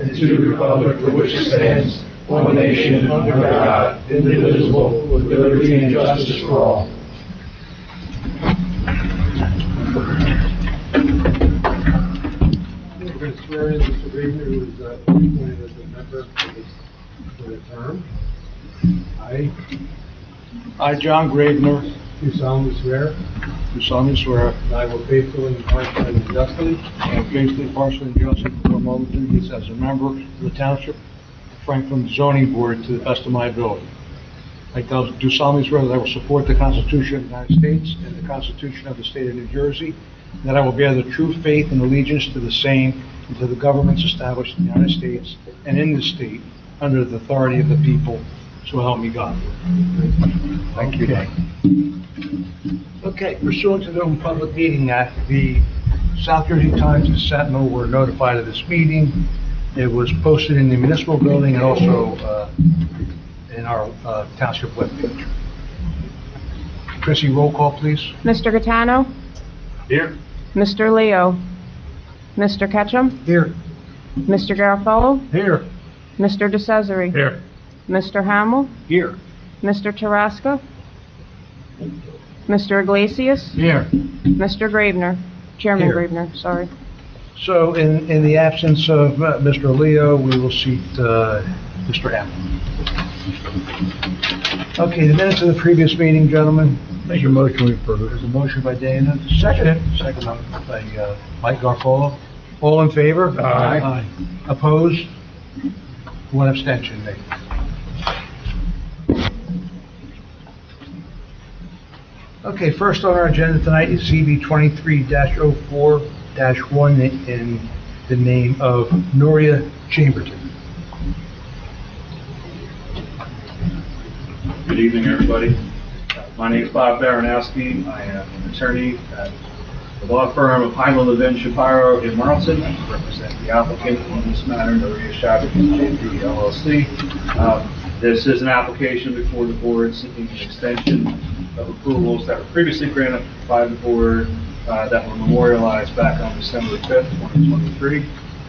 and to the republic for which it stands, one nation, under God, indivisible, with liberty and justice for all. We're going to swear in Mr. Gravener, who is appointed as a member for the term. I, John Gravener, Do solemnly swear do solemnly swear that I will faithfully, impartially, and justly and faithfully, impartially, and justly perform all the duties as a member of the Township of Franklin Zoning Board to the best of my ability. I do solemnly swear that I will support the Constitution of the United States and the Constitution of the State of New Jersey, and that I will bear the true faith and allegiance to the same and to the governments established in the United States and in this state under the authority of the people, so help me God. Thank you. Okay, pursuant to the Open Public Meeting Act, the South Jersey Times and Sentinel were notified of this meeting. It was posted in the municipal building and also in our township webpage. Chrissy, roll call, please. Mr. Gattano? Here. Mr. Leo? Mr. Ketchum? Here. Mr. Garofalo? Here. Mr. DeCesare? Here. Mr. Hamel? Here. Mr. Tarasca? Mr. Iglesias? Here. Mr. Gravener? Chairman Here. Gravener, sorry. So in the absence of Mr. Leo, we will seat Mr. Hamel. Okay, the minutes of the previous meeting, gentlemen. Make a motion we approve. There's a motion by Dana. Second by Mike Garofalo. All in favor? Aye. Opposed? One abstention, Nate. Okay, first on our agenda tonight is ZB 23-04-1 in the name of Noria Chaberton. Good evening, everybody. My name is Bob Baranowski. I am an attorney at the law firm of Heindel, Levin, Shapiro in Marlton. I represent the applicant on this matter, Noria Chaberton, JP LLC. This is an application before the board seeking an extension of approvals that were previously granted by the board that were memorialized back on December 5th, 2023.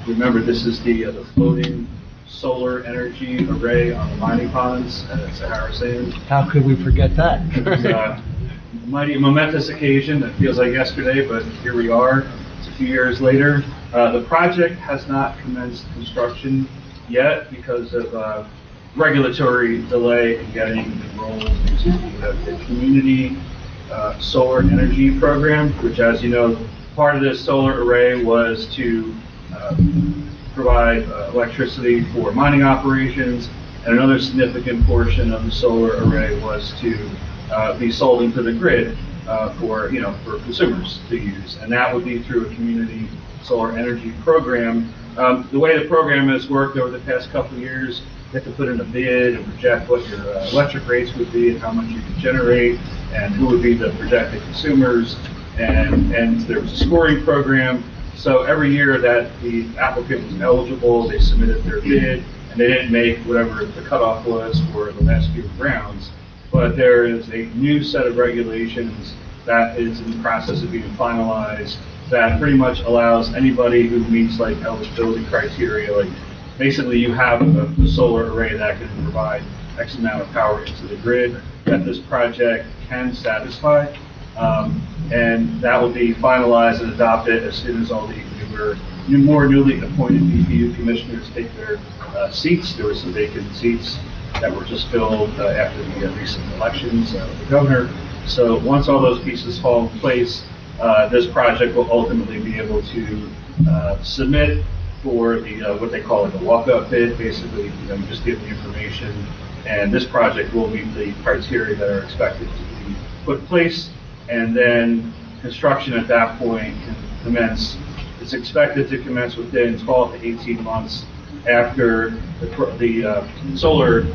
Remember, this is the floating solar energy array on the mining ponds at Sahara Sands. How could we forget that? It's a mighty momentous occasion. It feels like yesterday, but here we are. It's a few years later. The project has not commenced construction yet because of regulatory delay in getting enrolled into the community solar energy program, which, as you know, part of this solar array was to provide electricity for mining operations, and another significant portion of the solar array was to be sold into the grid for consumers to use, and that would be through a community solar energy program. The way the program has worked over the past couple of years, you have to put in a bid and project what your electric rates would be and how much you could generate and who would be the projected consumers, and there was a scoring program. So every year that the applicant was eligible, they submitted their bid, and they didn't make whatever the cutoff was for the last few rounds. But there is a new set of regulations that is in the process of being finalized that pretty much allows anybody who meets like eligibility criteria, like basically you have a solar array that can provide X amount of power into the grid, that this project can satisfy. And that will be finalized and adopted as soon as all the more newly appointed BPU commissioners take their seats. There were some vacant seats that were just filled after the recent elections with the governor. So once all those pieces fall in place, this project will ultimately be able to submit for the what they call like a walk-up bid. Basically, you just give the information, and this project will meet the criteria that are expected to be put in place, and then construction at that point can commence. It's expected to commence within 12 to 18 months after the solar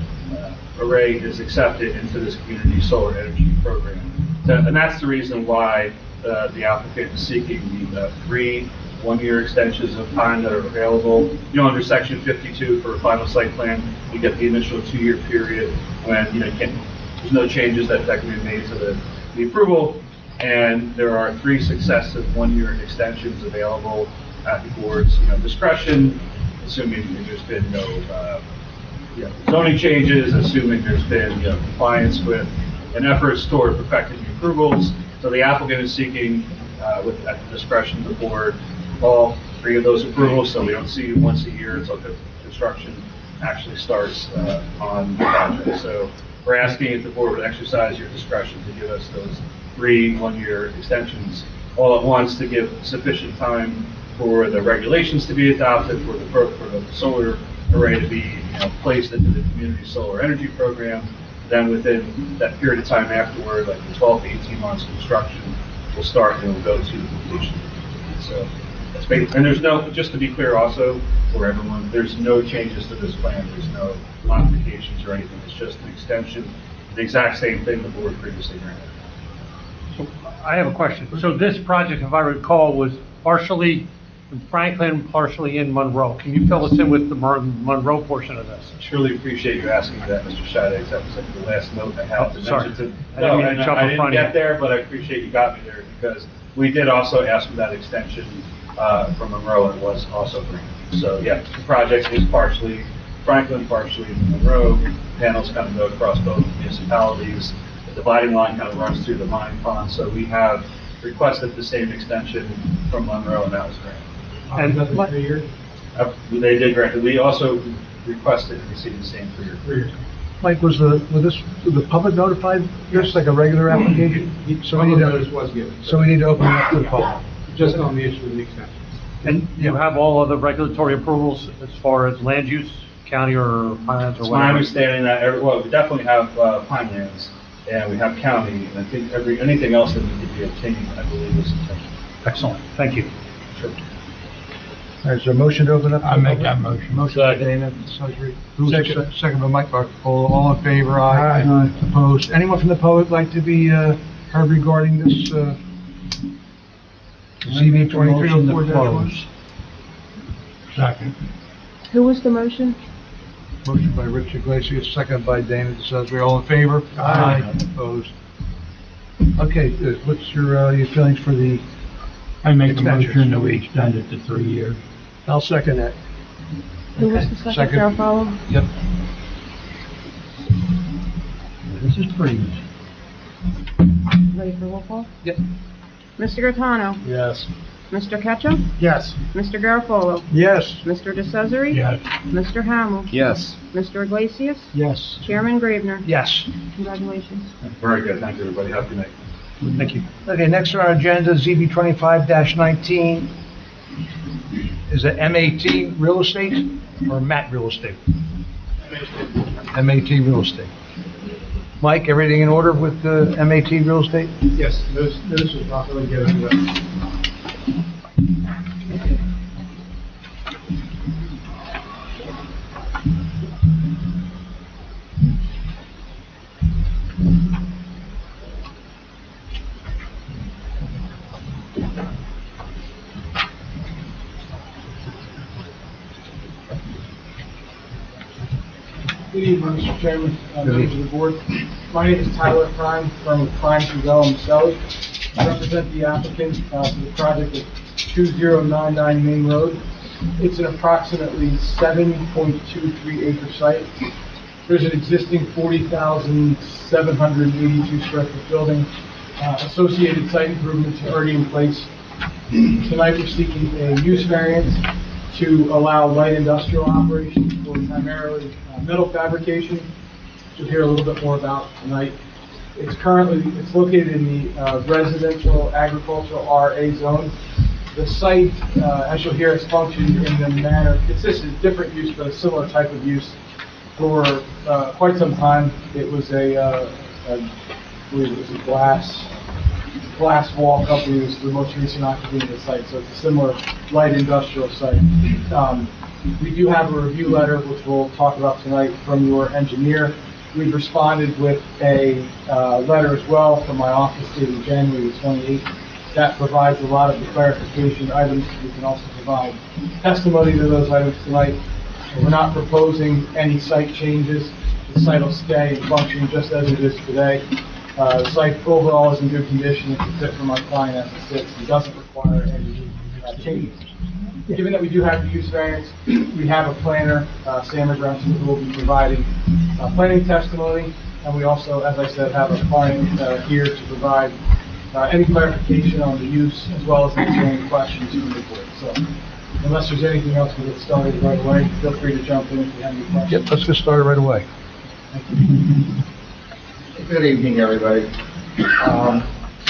array is accepted into this community solar energy program. And that's the reason why the applicant is seeking the 3 one-year extensions of time that are available. Under Section 52 for a final site plan, you get the initial 2-year period when there's no changes that can be made to the approval, and there are 3 successive 1-year extensions available at the board's discretion. assuming there's been no, zoning changes, assuming there's been, compliance with and efforts toward perfecting the approvals. So the applicant is seeking, with at the discretion of the board, all three of those approvals, so we don't see you once a year until the construction actually starts on the project. So we're asking if the board would exercise your discretion to give us those 3 one-year extensions all at once to give sufficient time for the regulations to be adopted, for the solar array to be placed into the community solar energy program. Then within that period of time afterward, like the 12 to 18 months construction will start and it will go to completion. So that's basically, and there's no, just to be clear also for everyone, there's no changes to this plan. There's no modifications or anything. It's just an extension, the exact same thing the board previously granted. I have a question. So this project, if I recall, was partially in Franklin, partially in Monroe. Can you fill us in with the Monroe portion of this? Truly appreciate you asking that, Mr. Shaddix. That was like the last note I had to Sorry. mention. I didn't mean to jump in I front didn't of get you. there, but I appreciate you got me there because we did also ask for that extension from Monroe and it was also granted. So yeah, the project is partially Franklin, partially Monroe. Panels kind of go across both municipalities. The dividing line kind of runs through the mine pond. So we have requested the same extension from Monroe and that was granted. And Another 3 years? They did grant it. We also requested and received the same 3 years. 3 years. Mike, was the public notified, just like a regular application? So we need Notice to, was given. so we need to open it up to the public. Just on the issue of the extension. And you have all other regulatory approvals as far as land use, county or Highlands It's or my whatever? understanding that, well, we definitely have Pinelands, and we have county, and I think anything else that needs to be obtained, I believe is intentional. Excellent, thank you. Sure. All right, is there a motion to open up? I make that motion. Motion by Dana, second by Mike Barker. All in favor, aye. Aye. Opposed? Anyone from the public like to be heard regarding this ZB 2304-1? Second. Who was the motion? Motion by Rich Iglesias, second by Dana DeSesare. All in favor? Aye. Opposed? Okay, what's your feelings for the, I make a Extensions. motion that we extend it to 3 years. I'll second that. Who was the second, Garofalo? Yep. This is pretty. Ready for roll call? Yep. Mr. Gaetano? Yes. Mr. Ketchum? Yes. Mr. Garofalo? Yes. Mr. DeCesare? Yes. Mr. Hamel? Yes. Mr. Iglesias? Yes. Chairman Gravener? Yes. Congratulations. Very good. Thank you, everybody. Have a good night. Thank you. Okay, next on our agenda, ZB 25-19. Is it MAT Real Estate or MAT Real Estate? MAT Real Estate. Mike, everything in order with the MAT Real Estate? Yes, notice was properly given. Good evening, Mr. Chairman, members of the board. My name is Tyler Prime from Prime Sudelin and Maselli. I represent the applicant for the project at 2099 Main Road. It's an approximately 7.23 acre site. There's an existing 40,782 square foot building. Associated site improvements are already in place. Tonight we're seeking a use variance to allow light industrial operations for primarily metal fabrication, which you'll hear a little bit more about tonight. It's located in the residential agricultural RA zone. The site, as you'll hear, has functioned in the manner consistent, different use, but a similar type of use for quite some time. It was I believe it was a glass wall company was the most recent occupant of the site, so it's a similar light industrial site. We do have a review letter, which we'll talk about tonight, from your engineer. We've responded with a letter as well from my office dated January 28th. That provides a lot of the clarification items. We can also provide testimony to those items tonight. We're not proposing any site changes. The site will stay and function just as it is today. The site overall is in good condition. It's a fit for my client as it sits. It doesn't require any changes. Given that we do have the use variance, we have a planner, Sam Renson, who will be providing planning testimony, and we also, as I said, have a client here to provide any clarification on the use, as well as answer any questions from the board. So unless there's anything else, we'll get started right away. Feel free to jump in if you have any questions. Yep, let's get started right away. Good evening, everybody. My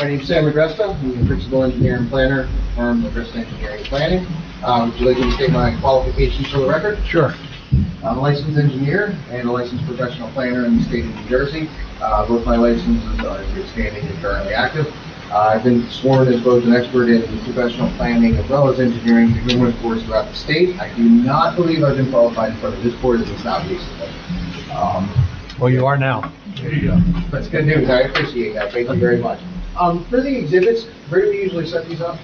name's Sam Agresta. I'm the principal engineer and planner firm Agresta Engineering and Planning. Would you like me to state my qualifications for the record? Sure. I'm a licensed engineer and a licensed professional planner in the state of New Jersey. Both my licenses are in good standing and currently active. I've been sworn as both an expert in professional planning as well as engineering to numerous boards throughout the state. I do not believe I've been qualified in front of this board, at least not recently. Well, you are now. There you go. That's good news. I appreciate that. Thank you very much. For the exhibits, where do we usually set these up?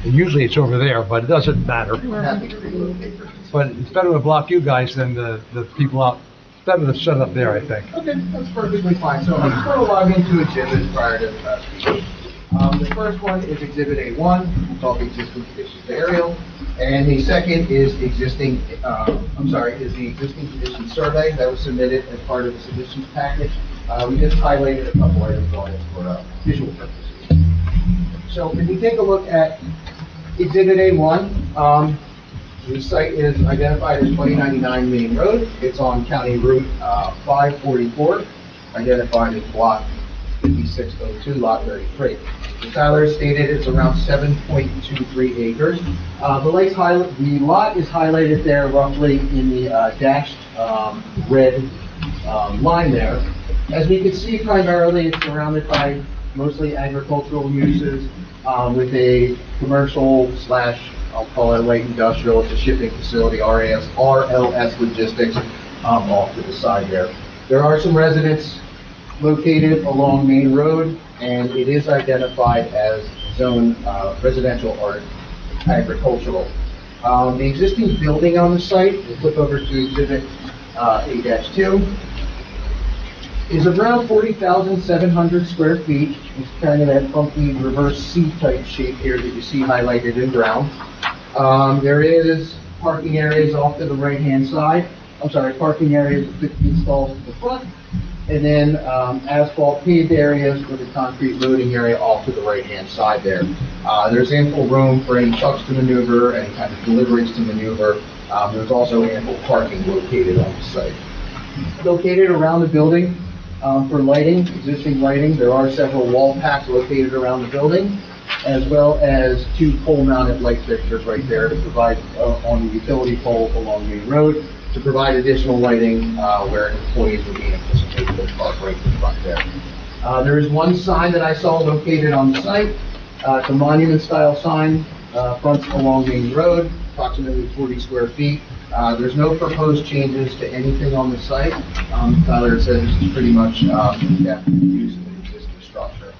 And usually it's over there, but it doesn't matter. I'm happy to relocate. But it's better to block you guys than the people out. It's better to set it up there, I think. Okay, that's perfectly fine. So I'm just going to log into exhibits prior to speaking. The first one is Exhibit A1, we'll call the existing conditions aerial. And the second is the existing conditions survey that was submitted as part of the submissions package. We just highlighted a couple items on it for visual purposes. So if we take a look at Exhibit A1, the site is identified as 2099 Main Road. It's on County Route 544, identified as Block 5602, Lot 33. The Tyler has stated it's around 7.23 acres. The lot is highlighted there roughly in the dashed red line there. As we can see, primarily it's surrounded by mostly agricultural uses with a commercial / I'll call it light industrial. It's a shipping facility, RLS Logistics, off to the side there. There are some residents located along Main Road, and it is identified as zone residential or agricultural. The existing building on the site, we'll flip over to Exhibit A-2, is around 40,700 square feet. It's kind of that funky reverse C-type shape here that you see highlighted in brown. There is parking areas off to the right-hand side. Parking areas with 50 stalls in the front, and then asphalt paved areas with a concrete loading area off to the right-hand side there. There's ample room for any trucks to maneuver, any kind of deliveries to maneuver. There's also ample parking located on the site. Located around the building for lighting, existing lighting, there are several wall packs located around the building, as well as 2 pole-mounted light fixtures right there to provide on the utility pole along Main Road to provide additional lighting where employees would be anticipated to park right in front there. There is one sign that I saw located on the site. It's a monument-style sign, fronts along Main Road, approximately 40 square feet. There's no proposed changes to anything on the site. Tyler said this is pretty much definite use of an existing structure.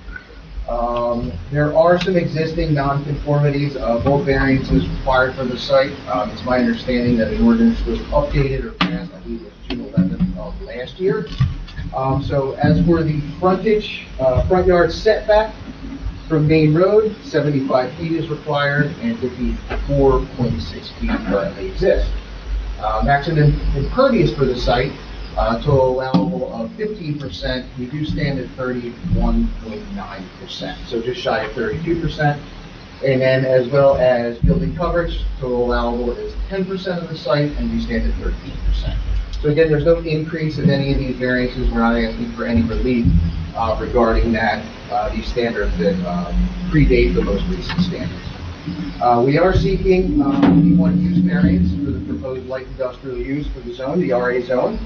There are some existing non-conformities, both variances required for the site. It's my understanding that an ordinance was updated or passed, I believe it was June 11th of last year. So as for the frontage, front yard setback from Main Road, 75 feet is required and 54.6 feet currently exist. Maximum impervious for the site, total allowable of 15%, we do stand at 31.9%, so just shy of 32%. And then as well as building coverage, total allowable is 10% of the site, and we stand at 13%. So again, there's no increase in any of these variances. We're not asking for any relief regarding that, these standards that predate the most recent standards. We are seeking one use variance for the proposed light industrial use for the zone, the RA zone.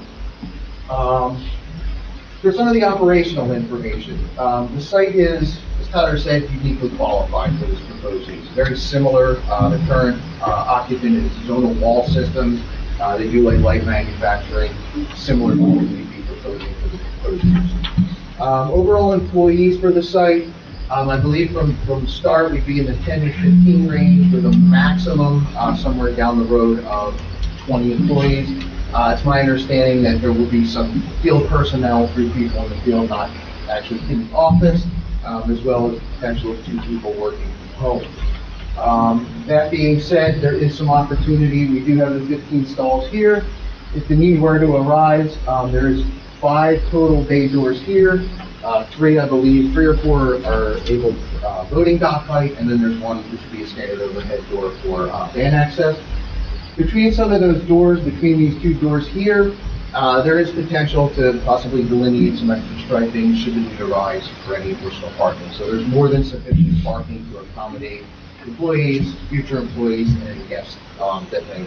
For some of the operational information, the site is, as Tyler said, uniquely qualified for this proposed use. Very similar, the current occupant is zonal wall systems. They do light manufacturing, similar to what we'd be proposing for the proposed use. Overall employees for the site, I believe from the start we'd be in the 10 to 15 range with a maximum somewhere down the road of 20 employees. It's my understanding that there will be some field personnel, 3 people in the field, not actually in the office, as well as the potential of 2 people working from home. That being said, there is some opportunity. We do have the 15 stalls here. If the need were to arise, there's 5 total bay doors here. 3, I believe, 3 or 4 are able loading dock height, and then there's one which would be a standard overhead door for van access. Between some of those doors, between these 2 doors here, there is potential to possibly delineate some extra striping should the need arise for any additional parking. So there's more than sufficient parking to accommodate employees, future employees, and guests that may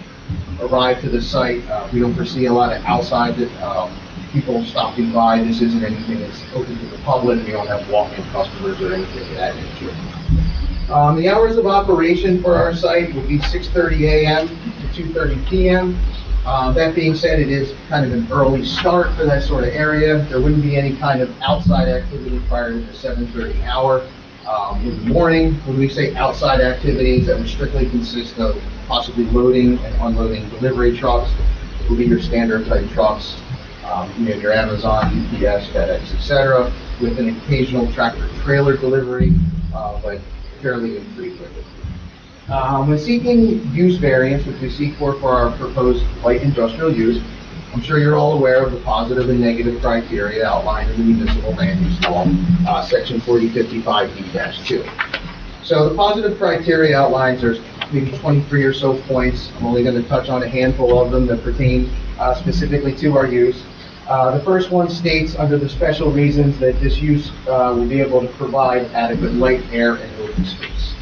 arrive to the site. We don't foresee a lot of outside people stopping by. This isn't anything that's open to the public. We don't have walk-in customers or anything of that nature. The hours of operation for our site will be 6:30 a.m. to 2:30 p.m. That being said, it is kind of an early start for that sort of area. There wouldn't be any kind of outside activity prior to the 7:30 hour in the morning. When we say outside activities, that would strictly consist of possibly loading and unloading delivery trucks. It will be your standard type trucks, your Amazon, UPS, FedEx, etc., with an occasional tractor trailer delivery, but fairly infrequent. When seeking use variance, which we seek for our proposed light industrial use, I'm sure you're all aware of the positive and negative criteria outlined in the municipal land use law, section 4055D-2. So the positive criteria outlines there's maybe 23 or so points. I'm only going to touch on a handful of them that pertain specifically to our use. The first one states under the special reasons that this use will be able to provide adequate light, air, and open space.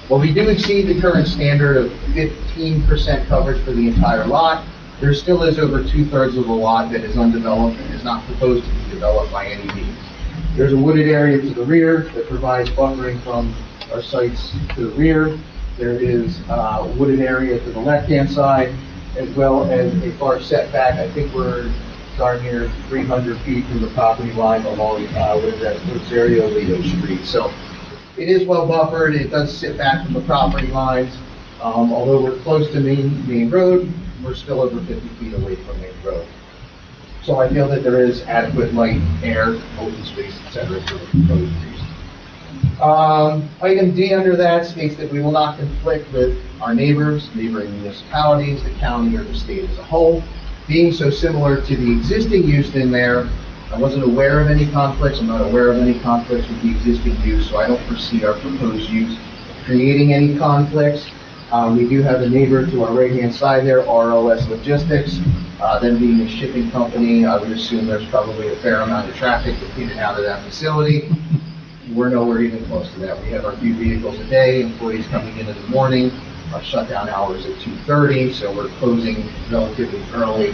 While we do exceed the current standard of 15% coverage for the entire lot, there still is over 2/3 of the lot that is undeveloped and is not proposed to be developed by any means. There's a wooded area to the rear that provides buffering from our sites to the rear. There is a wooded area to the left-hand side, as well as a far setback. I think we're darn near 300 feet from the property line along woods area of Lido Street. So it is well buffered. It does sit back from the property lines. Although we're close to Main Road, we're still over 50 feet away from Main Road. So I feel that there is adequate light, air, open space, etc. for the proposed use. Item D under that states that we will not conflict with our neighbors, neighboring municipalities, the county, or the state as a whole. Being so similar to the existing use in there, I wasn't aware of any conflicts. I'm not aware of any conflicts with the existing use, so I don't foresee our proposed use creating any conflicts. We do have a neighbor to our right-hand side there, RLS Logistics. Them being a shipping company, I would assume there's probably a fair amount of traffic in and out of that facility. We're nowhere even close to that. We have our few vehicles a day, employees coming in the morning. Our shutdown hours at 2:30, so we're closing relatively early.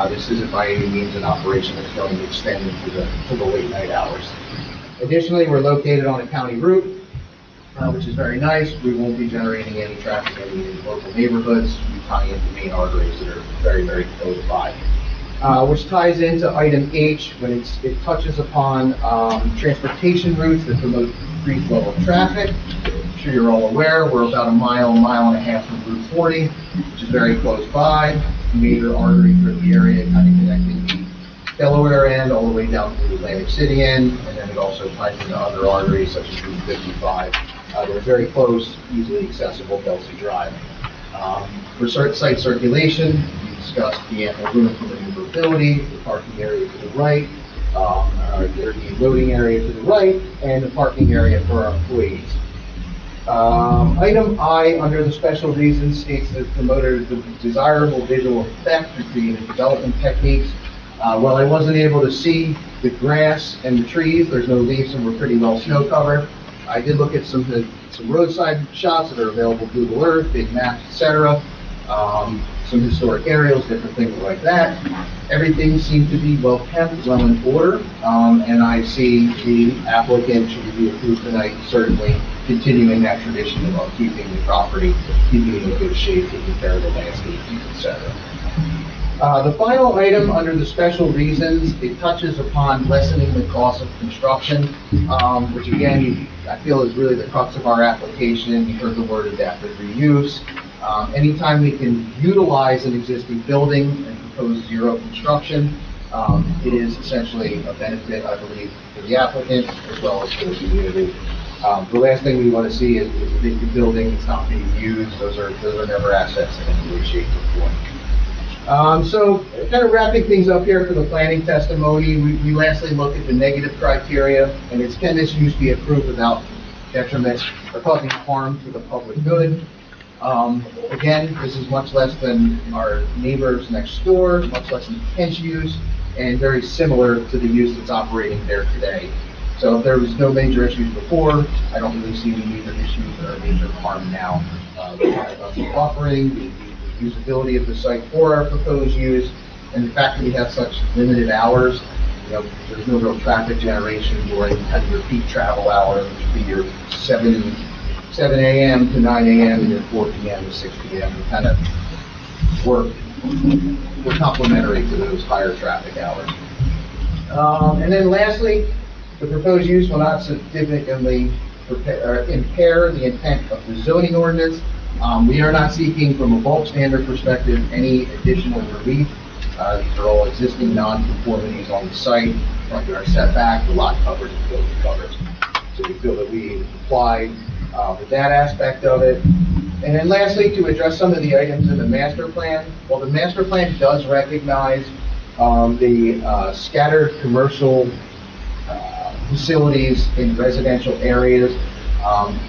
This isn't by any means an operation that's going to extend into the late night hours. Additionally, we're located on a county route, which is very nice. We won't be generating any traffic in the local neighborhoods. We tie into main arteries that are very, very close by. Which ties into item H when it touches upon transportation routes that promote free flow of traffic. I'm sure you're all aware, we're about a mile and a half from Route 40, which is very close by, major artery for the area, kind of connecting the Delaware end all the way down to the Atlantic City end, and then it also ties into other arteries such as Route 55. They're very close, easily accessible, Kelsey Drive. For site circulation, we discussed the ample room for maneuverability, the parking area to the right, the loading area to the right, and the parking area for our employees. Item I, under the special reasons, states that promoted the desirable visual effect through creative development techniques. While I wasn't able to see the grass and the trees, there's no leaves and we're pretty well snow covered. I did look at some roadside shots that are available Google Earth, big maps, etc. Some historic aerials, different things like that. Everything seemed to be well kept, well in order, and I see the applicant, should we be approved tonight, certainly continuing that tradition of keeping the property, keeping it in good shape, taking care of the landscape, etc. The final item under the special reasons, it touches upon lessening the cost of construction, which again, I feel is really the crux of our application. You heard the word adaptive reuse. Anytime we can utilize an existing building and propose zero construction, it is essentially a benefit, I believe, for the applicant as well as for the community. The last thing we want to see is a big building that's not being used. Those are never assets in any way, shape, or form. So kind of wrapping things up here for the planning testimony, we lastly look at the negative criteria, and it's can this use be approved without detriment or causing harm to the public good? Again, this is much less than our neighbors next door, much less intense use, and very similar to the use that's operating there today. So if there was no major issues before, I don't really see any major issues or major harm now. We talked about the buffering, the usability of the site for our proposed use, and the fact that we have such limited hours. You know, there's no real traffic generation during kind of your peak travel hours, which would be your 7 a.m. to 9 a.m. and your 4 p.m. to 6 p.m. We kind of work complementary to those higher traffic hours. And then lastly, the proposed use will not significantly impair the intent of the zoning ordinance. We are not seeking, from a bulk standard perspective, any additional relief. These are all existing non-conformities on the site, front yard setback, the lot coverage, and building coverage. So we feel that we complied with that aspect of it. And then lastly, to address some of the items in the master plan, while the master plan does recognize the scattered commercial facilities in residential areas,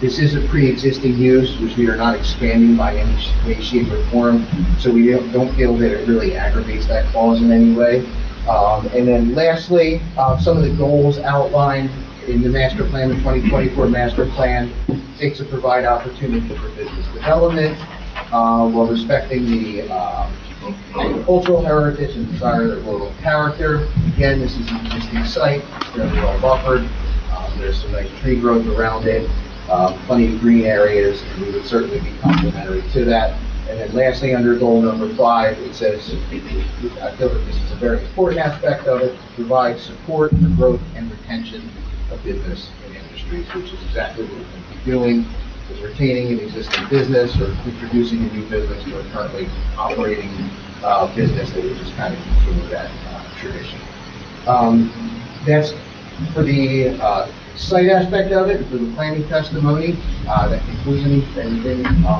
this is a pre-existing use, which we are not expanding by any way, shape, or form, so we don't feel that it really aggravates that clause in any way. And then lastly, some of the goals outlined in the master plan, the 2024 master plan, seeks to provide opportunity for business development while respecting the agricultural heritage and desire of rural character. Again, this is an existing site, fairly well buffered. There's some nice tree growth around it, plenty of green areas, and we would certainly be complementary to that. And then lastly, under goal number 5, it says, I feel that this is a very important aspect of it, to provide support for growth and retention of business and industries, which is exactly what we're going to be doing, is retaining an existing business or introducing a new business to a currently operating business that would just kind of continue that tradition. That's for the site aspect of it, for the planning testimony. That concludes anything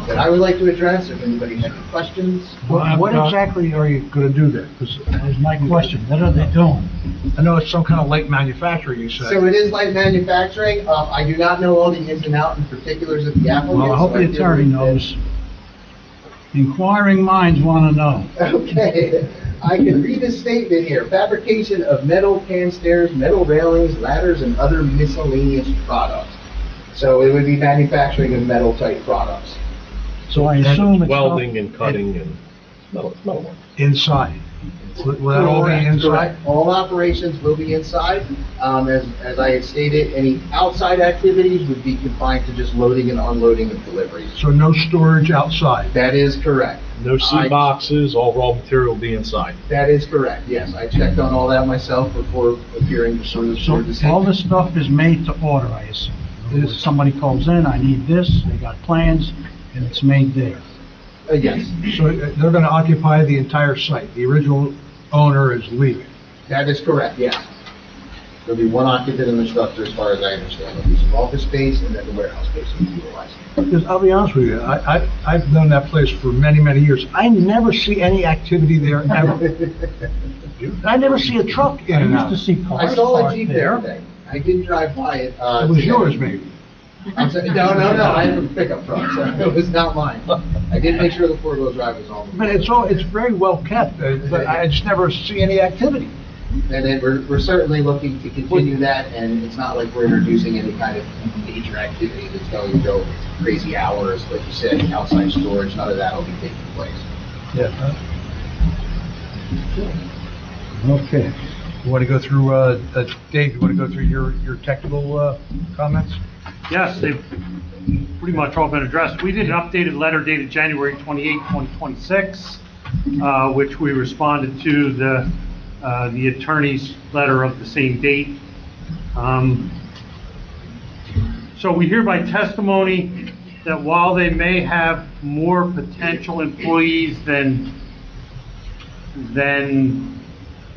that I would like to address. If anybody has any questions. What exactly are you gonna do there? Because that was my question. What are they doing? I know it's some kind of light manufacturing, you said. So it is light manufacturing. I do not know all the ins and outs and particulars of the applicant. Well, I hope the attorney knows. Inquiring minds want to know. Okay, I can read the statement here. Fabrication of metal can stairs, metal railings, ladders, and other miscellaneous products. So it would be manufacturing of metal type products. So I assume it's Welding and cutting and metal work. Inside. Will that all be inside? Correct. All operations will be inside. As I had stated, any outside activities would be confined to just loading and unloading of deliveries. So no storage outside? That is correct. No C boxes, all raw material will be inside. That is correct, yes. I checked on all that myself before appearing before the So board. all this stuff is made to order, I assume. If somebody calls in, I need this, they got plans, and it's made there. Yes, So they're gonna occupy the entire site? The original owner is leaving? that is correct, yes. There'll be one occupant in the structure as far as I understand. There'll be some office space and then the warehouse space will be utilized. Because I'll be honest with you, I've known that place for many, many years. I never see any activity there ever. I never see a truck in I and used out. to see I cars saw a parked Jeep there there. today. I didn't drive by it. It was today. yours, maybe? I'm sorry, no, I have a pickup truck, so it was not mine. I did make sure the four-wheel drive was on. But it's very well kept, but I just never see any activity. And then we're certainly looking to continue that, and it's not like we're introducing any kind of major activity that's going to go crazy hours, like you said, outside storage, none of that will be taking place. Yeah. Okay. You want to go through, Dave, you want to go through your technical comments? Yes, they've pretty much all been addressed. We did an updated letter dated January 28, 2026, which we responded to the attorney's letter of the same date. So we hear by testimony that while they may have more potential employees than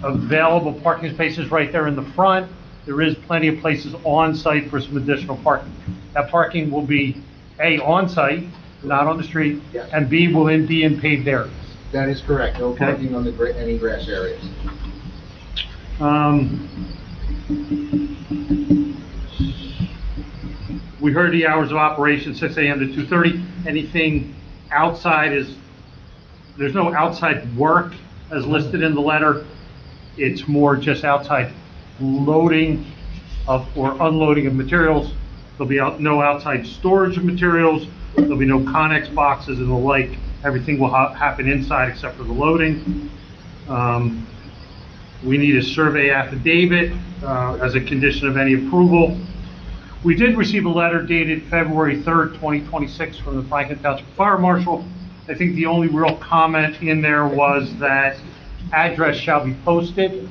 available parking spaces right there in the front, there is plenty of places on-site for some additional parking. That parking will be, A, on-site, not on the street, Yes. and B, will be in paved areas. That is correct, no Okay. parking on the any grass areas. We heard the hours of operation, 6 AM to 2:30. Anything outside there's no outside work as listed in the letter. It's more just outside loading or unloading of materials. There'll be no outside storage of materials. There'll be no Connex boxes and the like. Everything will happen inside except for the loading. We need a survey affidavit as a condition of any approval. We did receive a letter dated February 3rd, 2026 from the Franklin Township Fire Marshal. I think the only real comment in there was that address shall be posted.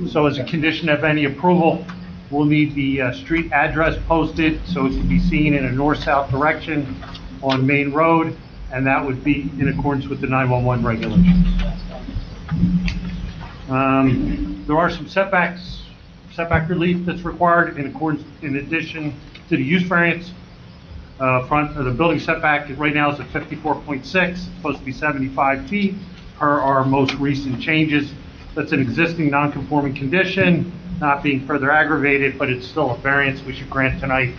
So as a condition of any approval, we'll need the street address posted so it can be seen in a north-south direction on Main Road, and that would be in accordance with the 911 regulations. There are some setback relief that's required in addition to the use variance. The building setback right now is at 54.6, it's supposed to be 75 feet per our most recent changes. That's an existing non-conforming condition, not being further aggravated, but it's still a variance we should grant tonight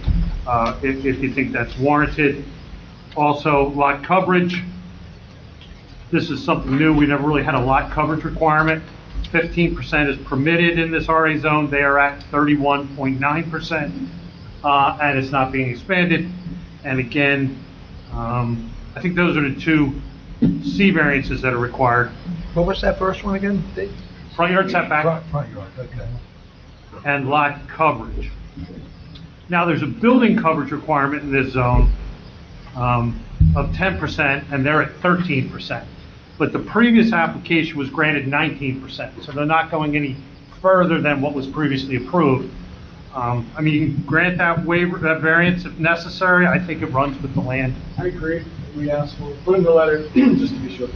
if you think that's warranted. Also, lot coverage. This is something new. We never really had a lot coverage requirement. 15% is permitted in this RA zone. They are at 31.9%, and it's not being expanded. And again, I think those are the two C variances that are required. What was that first one again, Dave? Front yard setback Front yard, okay. and lot coverage. Now, there's a building coverage requirement in this zone of 10%, and they're at 13%. But the previous application was granted 19%, so they're not going any further than what was previously approved. I mean, you can grant that waiver, that variance if necessary. I think it runs with the land. I agree. We asked, we'll put in the letter, just to be sure.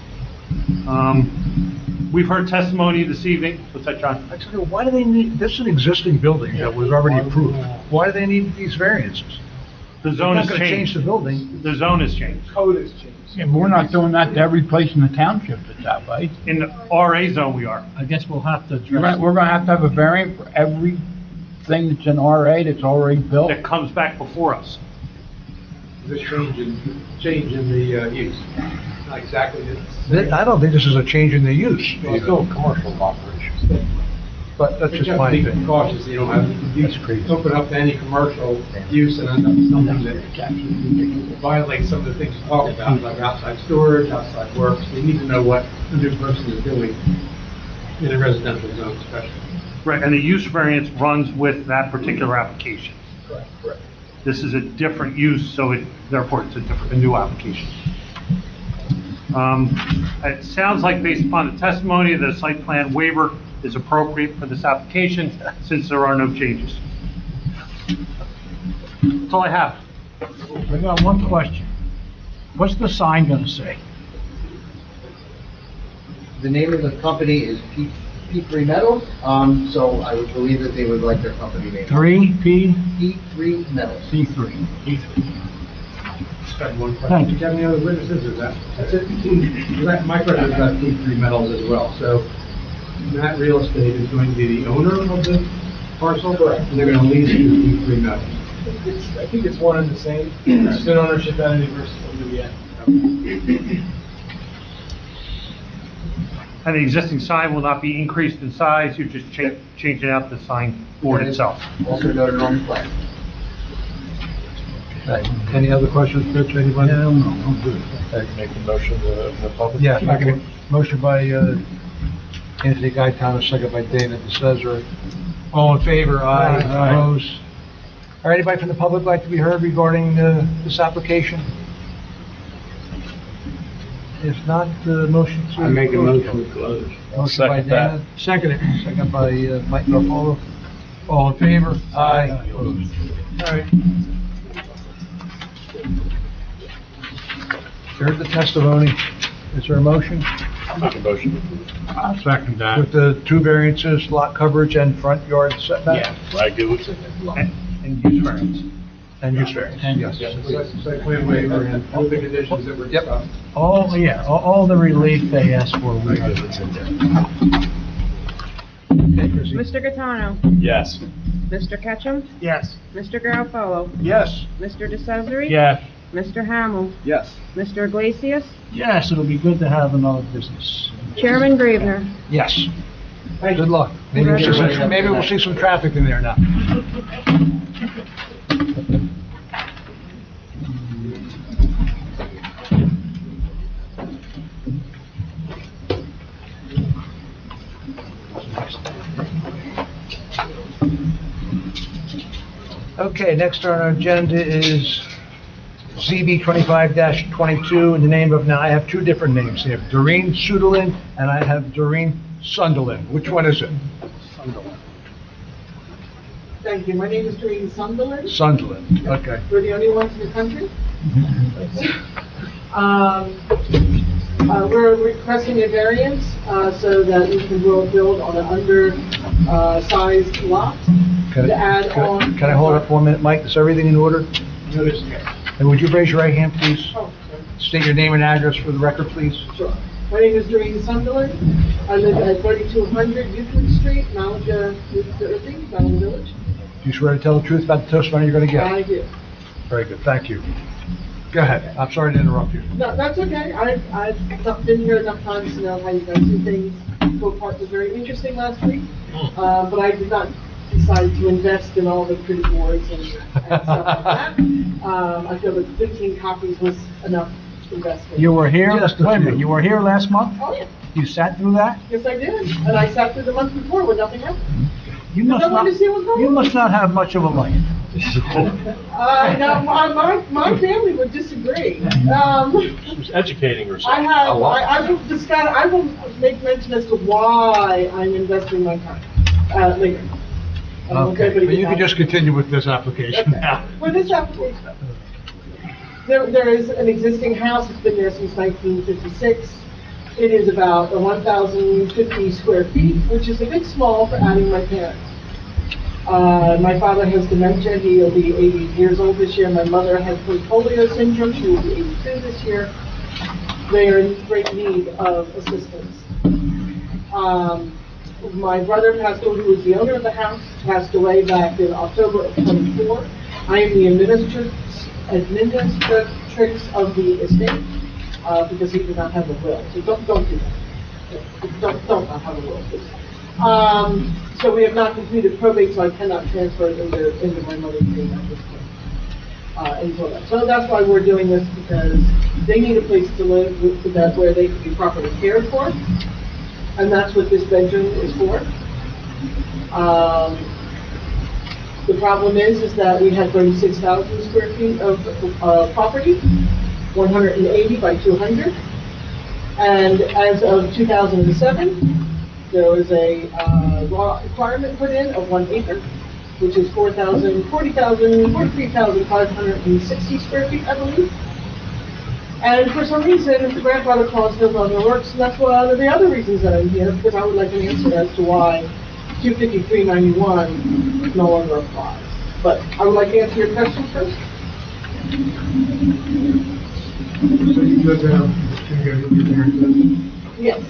We've heard testimony this evening. What's that, John? Actually, why do they need, this is an existing building that was already approved. Why do they need these variances? The zone has They're not gonna change changed. the building. The zone has changed. Code has changed. Yeah, but we're not doing that to every place in the township that's that way. In the RA zone, we are. I guess we'll have to. We're gonna have to have a variant for everything that's in RA that's already built. That comes back before us. The change in the use. Not exactly the I don't think this is a change in the use. Well, it's still a commercial operation. But that's You just have my to be opinion. cautious, you don't have, you That's crazy. open up to any commercial use and end up with something that violates some of the things you talk about, like outside storage, outside work. So you need to know what the new person is doing in a residential zone especially. Right, and the use variance runs with that particular application. Correct. This is a different use, so therefore it's a new application. It sounds like based upon the testimony, the site plan waiver is appropriate for this application since there are no changes. That's all I have. I got one question. What's the sign gonna say? The name of the company is P3 Metals, so I would believe that they would like their company name. P3 Metals. C3. Just got one question. Thank Do you. you have any other witnesses or that's it? My question is about P3 Metals as well. So Matt Real Estate is going to be the owner of the parcel? Correct. And they're going to lease to P3 Metals? I think it's one and the same. It's just an ownership entity versus WN. And the existing sign will not be increased in size, you're just changing out the sign board itself. Also noted on the plan. Any other questions, Rich, anybody? Yeah, no, I'm good. Make a motion to the public? Yeah, make a motion by Anthony Gaetano, second by David DeCesare. All in favor? Aye. Aye. Opposed? All right, anybody from the public like to be heard regarding this application? If not, motion to... I make a motion to close. Motion by Dana, second by Mike Garofalo. All in favor? Aye. Opposed? All right. Heard the testimony. Is there a motion? Make a motion to approve. I'll second that. With the two variances, lot coverage and front yard setback? Regulars and then lot. And use variance. And use variance, yes. Site plan waiver and all the conditions that were Yep. discussed. All, yeah, all the relief they asked for, we got. Regulars in there. Okay, Chrissy? Mr. Gattano, Yes. Mr. Ketchum, Yes. Mr. Garafolo, Yes. Mr. DeCesare. Yes. Mr. Hamel, Yes. Mr. Iglesias, Yes, it'll be good to have another business. Chairman Gravener. Yes. Good luck. Maybe we'll see some traffic in there now. Okay, next on our agenda is ZB 25-22 in the name of, now I have two different names here, Doreen Sudelin and I have Doreen Sunderland. Which one is it? Thank you. My name is Doreen Sunderland. Sunderland, okay. We're the only ones in the country. We're requesting a variance so that we can build on an undersized lot to add on. Can I hold up 1 minute, Mike? Is everything in order? Notice, And would you raise your right hand, please? Oh, State your name and address for the record, please. sure. My name is Doreen Sunderland. I live at 3200 Euclid Street, Mount Jersey, Mountain Village. Do you swear to tell the truth about the testimony you're going to give? I do. Very good, thank you. Go ahead, I'm sorry to interrupt you. No, that's okay. I've been here enough times to know how you guys do things. Boat Park was very interesting last week, but I did not decide to invest in all the pretty boards and stuff like that. I feel that 15 copies was enough investment. You were here, Just a wait a few. minute, you were here last month? Oh, yeah. You sat through that? Yes, I did. And I sat through the month before when nothing happened. You Because must I wanted to see what's not, going you on. must not have much of a life. No, my family would disagree. She was educating herself. I will make mention as to why I'm investing my time, later. I don't want Okay, everybody but to you can know. just continue with this application Okay. now. For this application, there is an existing house, it's been there since 1956. It is about 1,050 square feet, which is a bit small for adding my parents. My father has dementia, he'll be 80 years old this year. My mother has polio syndrome, she will be 82 this year. They are in great need of assistance. My brother passed away, who was the owner of the house, passed away back in October of '24. I am the administratrix of the estate, because he did not have a will, so don't do that. Don't not have a will, please. So we have not completed probate, so I cannot transfer it into my mother's name at this point. Until that. So that's why we're doing this, because they need a place to live where they can be properly cared for. And that's what this bedroom is for. The problem is that we had 36,000 square feet of property, 180 by 200. And as of 2007, there was a law requirement put in of 1 acre, which is 43,560 square feet, I believe. And for some reason, the grandfather clause no longer works, and that's one of the other reasons that I'm here, because I would like an answer as to why 25391 no longer applies. But I would like to answer your question first. So you live there, you go to your parents' Yes.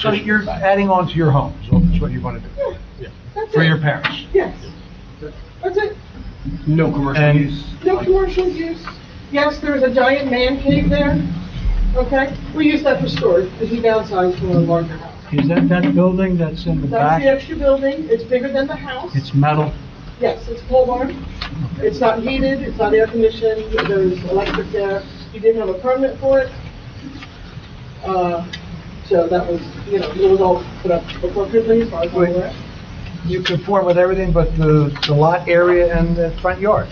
So you're adding on to your home, is what you want to do? Yeah. That's For it. your parents? Yes. That's it. No commercial And- use. No commercial use. Yes, there is a giant man cave there. Okay? We use that for storage, because we downsized to a larger house. Is that building that's in the That's the back? extra building. It's bigger than the house. It's metal? Yes, it's a pole barn. It's not heated, it's not air conditioned, there's electric there. You didn't have a permit for it. So that was, it was all put up appropriately as far as I'm aware. You conform with everything but the lot area and the front yard?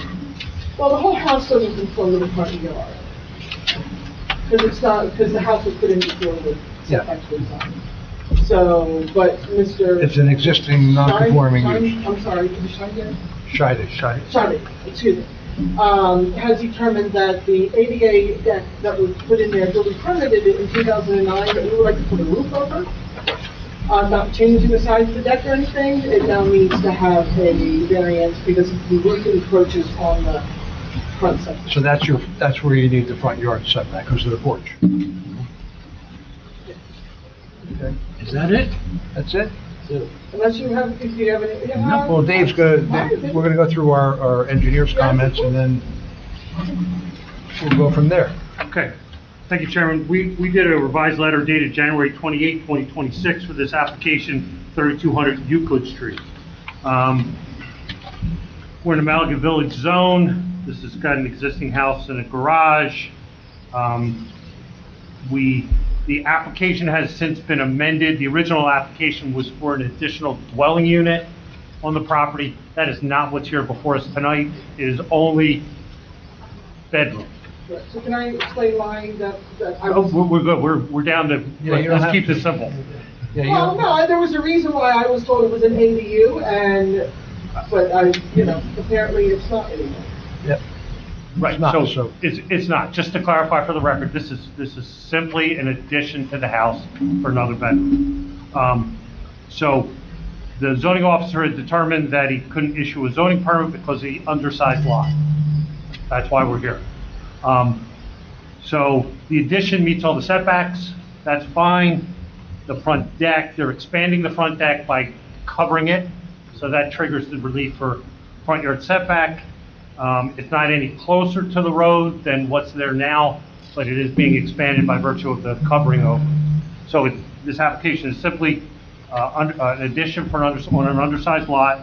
Well, the whole house doesn't conform to the front yard. Because the house was put in before the setbacks were designed. So, but Mr. It's an existing non-conforming use. I'm sorry, could you shine there? Shide it. Sorry, excuse me. has determined that the ADA deck that was put in there, we permitted it in 2009, that we would like to put a roof over. Not changing the size of the deck or anything, it now needs to have a variance because the roof encroaches on the front setback. So that's where you need the front yard setback, because of the porch. Okay. Is that it? That's it? Unless you have, if you have any. Well, we're gonna go through our engineer's comments, and then we'll go from there. Okay. Thank you, Chairman. We did a revised letter dated January 28, 2026 for this application, 3200 Euclid Street. We're in the Malaga Village zone. This has got an existing house and a garage. The application has since been amended. The original application was for an additional dwelling unit on the property. That is not what's here before us tonight. It is only bedroom. Right, so can I explain why that I Oh, was... we're good. We're down to, Yeah, you don't let's have keep to. this simple. Yeah, you Well, no, there was a reason why I was told it was an ADU, but apparently it's not anymore. Yep. Right, It's not, so so- it's not. Just to clarify for the record, this is simply an addition to the house for another bedroom. So the zoning officer had determined that he couldn't issue a zoning permit because of the undersized lot. That's why we're here. So the addition meets all the setbacks, that's fine. The front deck, they're expanding the front deck by covering it, so that triggers the relief for front yard setback. It's not any closer to the road than what's there now, but it is being expanded by virtue of the covering over. So this application is simply an addition on an undersized lot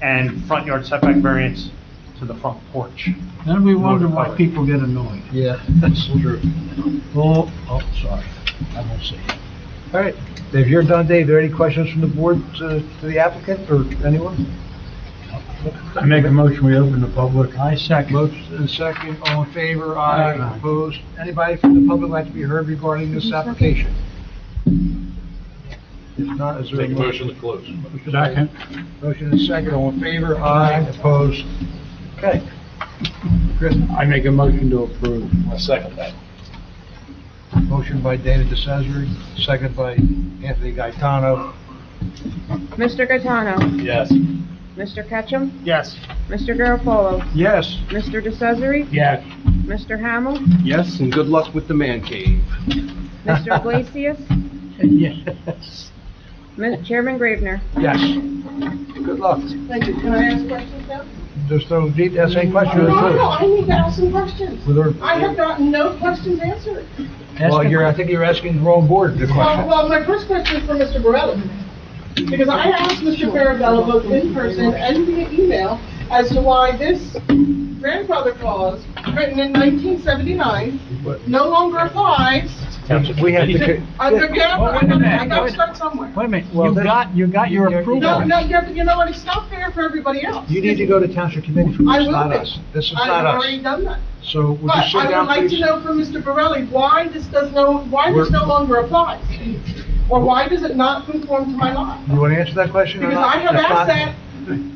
and front yard setback variance to the front porch. Then we wonder why people get annoyed. Yeah, that's true. Oh, sorry, I won't say it. All right, if you're done, Dave, are there any questions from the board to the applicant or anyone? I make a motion, we open the public. I second. Motion and second, all in favor, aye, Aye. opposed? Anybody from the public like to be heard regarding this application? If not, is there a Make a motion to close. Second. Motion and second, all in favor, aye, opposed? Okay. Chris, I make a motion to approve. I second that. motion by David DeCesare, second by Anthony Gaetano. Mr. Gaetano? Yes. Mr. Ketchum? Yes. Mr. Garofalo? Yes. Mr. DeCesare? Yes. Mr. Hamel? Yes, and good luck with the man cave. Mr. Iglesias? Yes. Chairman Gravener? Yes. Good luck. Thank you. Can I ask questions now? There's no need to ask any questions. No, I need to ask some questions. With our- I have gotten no questions answered. Well, I think you're asking the wrong board the question. Well, my first question is for Mr. Borelli. Because I asked Mr. Farabella both in person and via email as to why this grandfather clause, written in 1979, no longer applies. We have to. I got to start somewhere. Wait a minute, Well, you got your approval. No, you know what, it's not fair for everybody else. You need to go to township committee for I this, will not be. us. This is I've not us. already done that. So would you But sit I would down, like to please? know from Mr. Borelli why this no longer applies? Or why does it not conform to my lot? You want to answer that question or Because not? I have If not- asked that,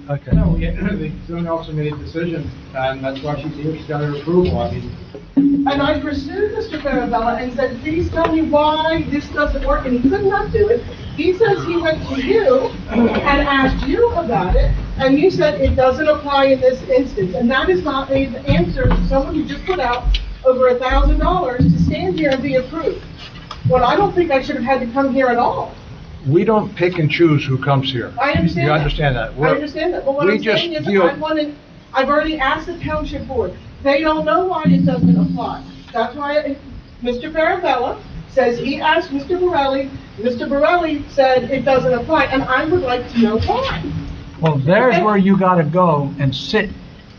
Okay. No, the zoning officer made a decision, and that's why she's here, she's got her approval, I mean, and I pursued Mr. Farabella and said, please tell me why this doesn't work, and he could not do it. He says he went to you and asked you about it, and you said it doesn't apply in this instance, and that is not an answer to someone who just put out over $1,000 to stand here and be approved. Well, I don't think I should have had to come here at all. We don't pick and choose who comes here. I understand You that. understand that? I understand that, but what we I'm saying just is, deal- I've already asked the township board, they don't know why it doesn't apply. That's why Mr. Farabella says he asked Mr. Borelli said it doesn't apply, and I would like to know why. Well, there's where you gotta go and sit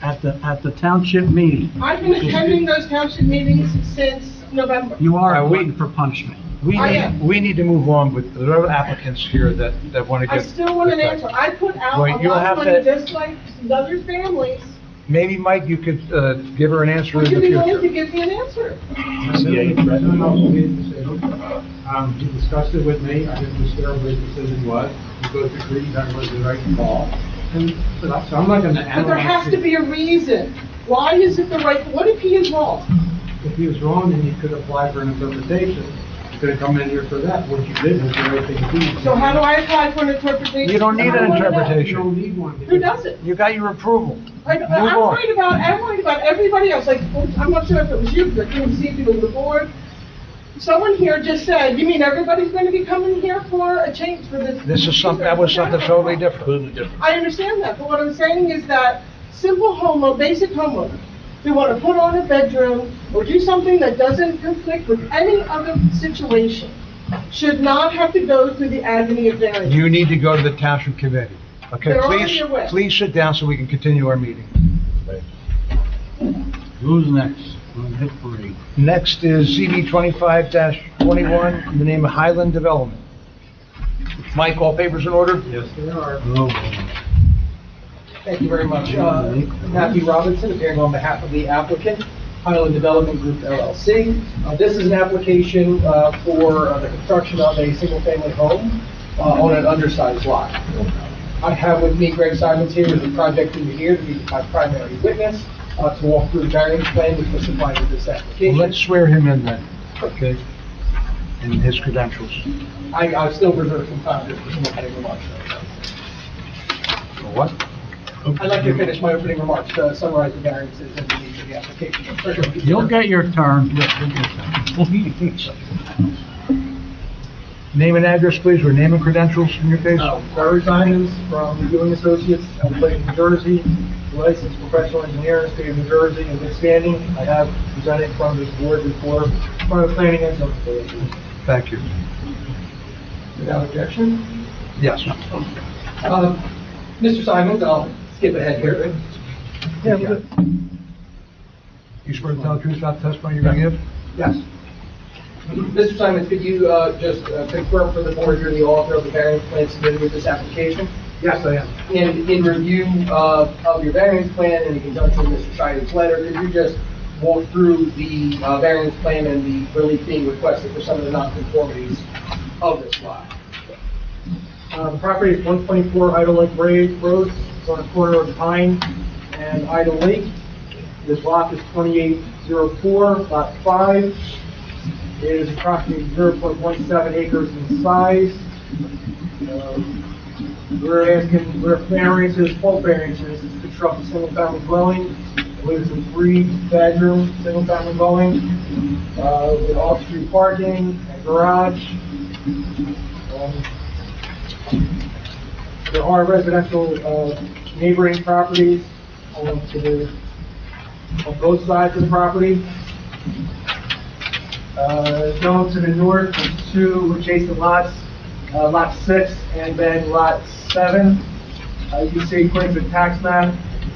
at the township meeting. I've been attending those township meetings since November. You are we- waiting for punishment. We need to move on with the other applicants here that want to I get. still want an answer. I put out a Well, you'll lot have of money, to- just like the other families. Maybe, Mike, you could give her an answer Would in you the be willing to future. give me an answer? the zoning officer made a decision. He discussed it with me, I didn't understand what his decision was, we both agreed that was the right call. So I'm not gonna But there has analyze to it. be a reason. Why is it the right, what if he is wrong? If he was wrong, then you could apply for an interpretation. You could have come in here for that. What you did was the right thing to do. So how do I apply for an interpretation? You don't need I an wanna know. interpretation. You don't need one. Who doesn't? You got your approval. I'm Move on. worried about everybody else, like, I'm not sure if it was you, but I couldn't see if it was the board. Someone here just said, you mean everybody's gonna be coming here for a change for this? This is something, that was something totally different. I understand that, but what I'm saying is that simple homeowner, basic homeowner, who want to put on a bedroom or do something that doesn't conflict with any other situation, should not have to go through the agony of variance. You need to go to the township committee. Okay, They're on please, your way. please sit down so we can continue our meeting. Who's next? On hit parade. Next is ZB 25-21, in the name of Highland Development. Mike, all papers in order? Yes, they are. Oh, Thank you very much. Matthew Robinson, appearing on behalf of the applicant, Highland Development Group LLC. This is an application for the construction of a single-family home on an undersized lot. I have with me Greg Simons here, who's the project engineer, to be my primary witness, to walk through the variance plan which was supplied with this application. Let's swear him in then, okay? And his credentials. I still reserve some time just for some opening remarks. For what? I'd like to finish my opening remarks to summarize the variances and the needs of the application. You'll get your turn. You'll get your turn. Name and address, please, or name and credentials in your case. Gary Simons from Ewing Associates, Euclid, New Jersey, licensed professional engineer in the state of New Jersey, in good standing. I have presented in front of this board before, in front of planning and zoning board. Thank you. Without objection. Yes. Mr. Simons, I'll skip ahead here. You swear to tell the truth about the testimony you're going to give? Yes. Mr. Simons, could you just confirm for the board you're the author of the variance plan submitted with this application? Yes, I am. In review of your variance plan and in conjunction with Mr. Scheider's letter, could you just walk through the variance plan and the relief being requested for some of the nonconformities of this lot? The property is 124 Idle Lake Road. It's on the corner of Pine and Idle Lake. This lot is 2804, lot 5. It is approximately 0.17 acres in size. We're asking, we're variances, full variances, to construct a single-family dwelling. I believe it's a 3-bedroom, single-family dwelling, with off-street parking and garage. There are residential, neighboring properties on both sides of the property. Going to the north, there's 2 adjacent lots, lot 6 and then lot 7. You can see according to the tax map,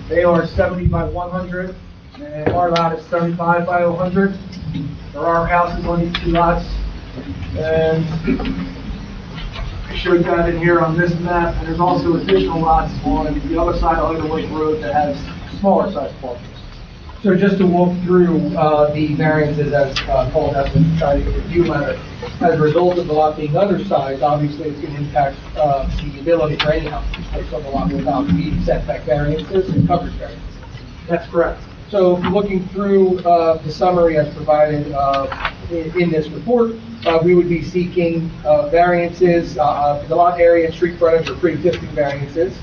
they are 70 by 100, and our lot is 75 by 100. There are houses on these 2 lots, and I showed that in here on this map, and there's also additional lots on the other side of Idle Lake Road that has smaller sized parcels. So just to walk through the variances as called out in the review letter, as a result of the lot being undersized, obviously it's going to impact the ability for any house to place on the lot without meeting setback variances and coverage variances. That's correct. So looking through the summary as provided in this report, we would be seeking variances, the lot area and street frontage are pre-existing variances.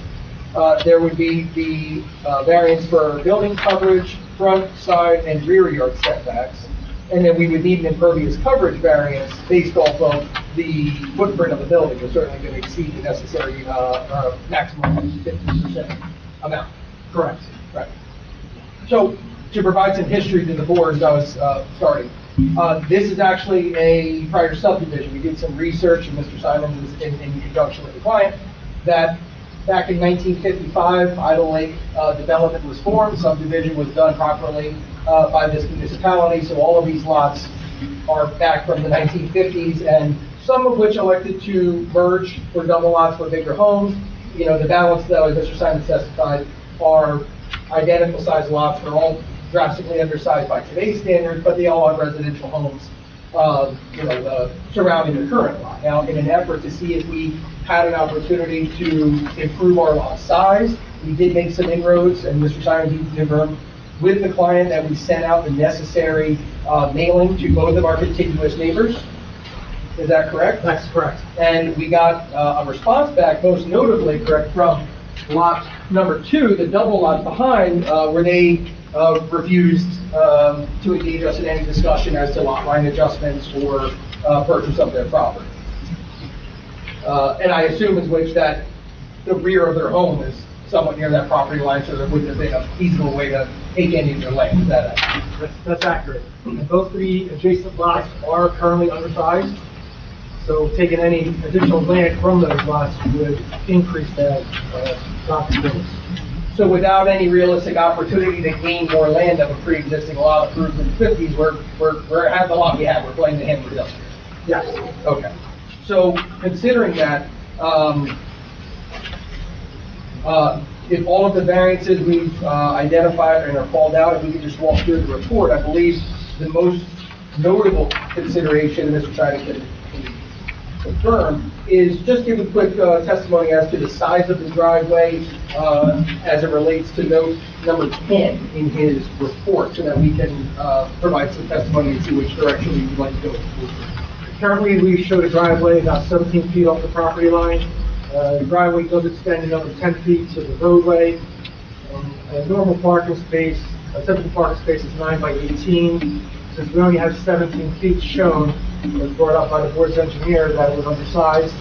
There would be the variance for building coverage, front, side, and rear yard setbacks. And then we would need an impervious coverage variance based off of the footprint of the building. We're certainly going to exceed the necessary maximum 50% amount. Correct. Right. So to provide some history to the board as I was starting, this is actually a prior subdivision. We did some research, and Mr. Simons was in conjunction with the client, that back in 1955, Idle Lake development was formed, subdivision was done properly by this municipality, so all of these lots are back from the 1950s, and some of which elected to merge for double lots for bigger homes. You know, the balance, though, as Mr. Simons testified, are identical sized lots. They're all drastically undersized by today's standards, but they all have residential homes surrounding the current lot. Now, in an effort to see if we had an opportunity to improve our lot size, we did make some inroads, and Mr. Simon, you can confirm with the client that we sent out the necessary mailing to both of our contiguous neighbors. Is that correct? That's correct. And we got a response back, most notably, correct, from lot number 2, the double lot behind, where they refused to engage us in any discussion as to lot line adjustments or purchase of their property. And I assume in which that the rear of their home is somewhat near that property line, so there wouldn't have been a feasible way to take any of their land. Is that accurate? That's accurate. And both of the adjacent lots are currently undersized, so taking any additional land from those lots would increase that non-conformance. So without any realistic opportunity to gain more land of a pre-existing lot approved in the 50s, we're at the lot we have, we're playing the hand we're dealt. Yes. Okay. So considering that, if all of the variances we've identified and are called out, if we could just walk through the report, I believe the most notable consideration, and Mr. China can confirm, is just give a quick testimony as to the size of the driveway as it relates to note number 10 in his report, so that we can provide some testimony and see which direction we would like to go. Currently, we showed a driveway about 17 feet off the property line. The driveway does extend another 10 feet to the roadway. A normal parking space, a typical parking space is 9 by 18. Since we only have 17 feet shown, it was brought up by the board's engineer that it was undersized.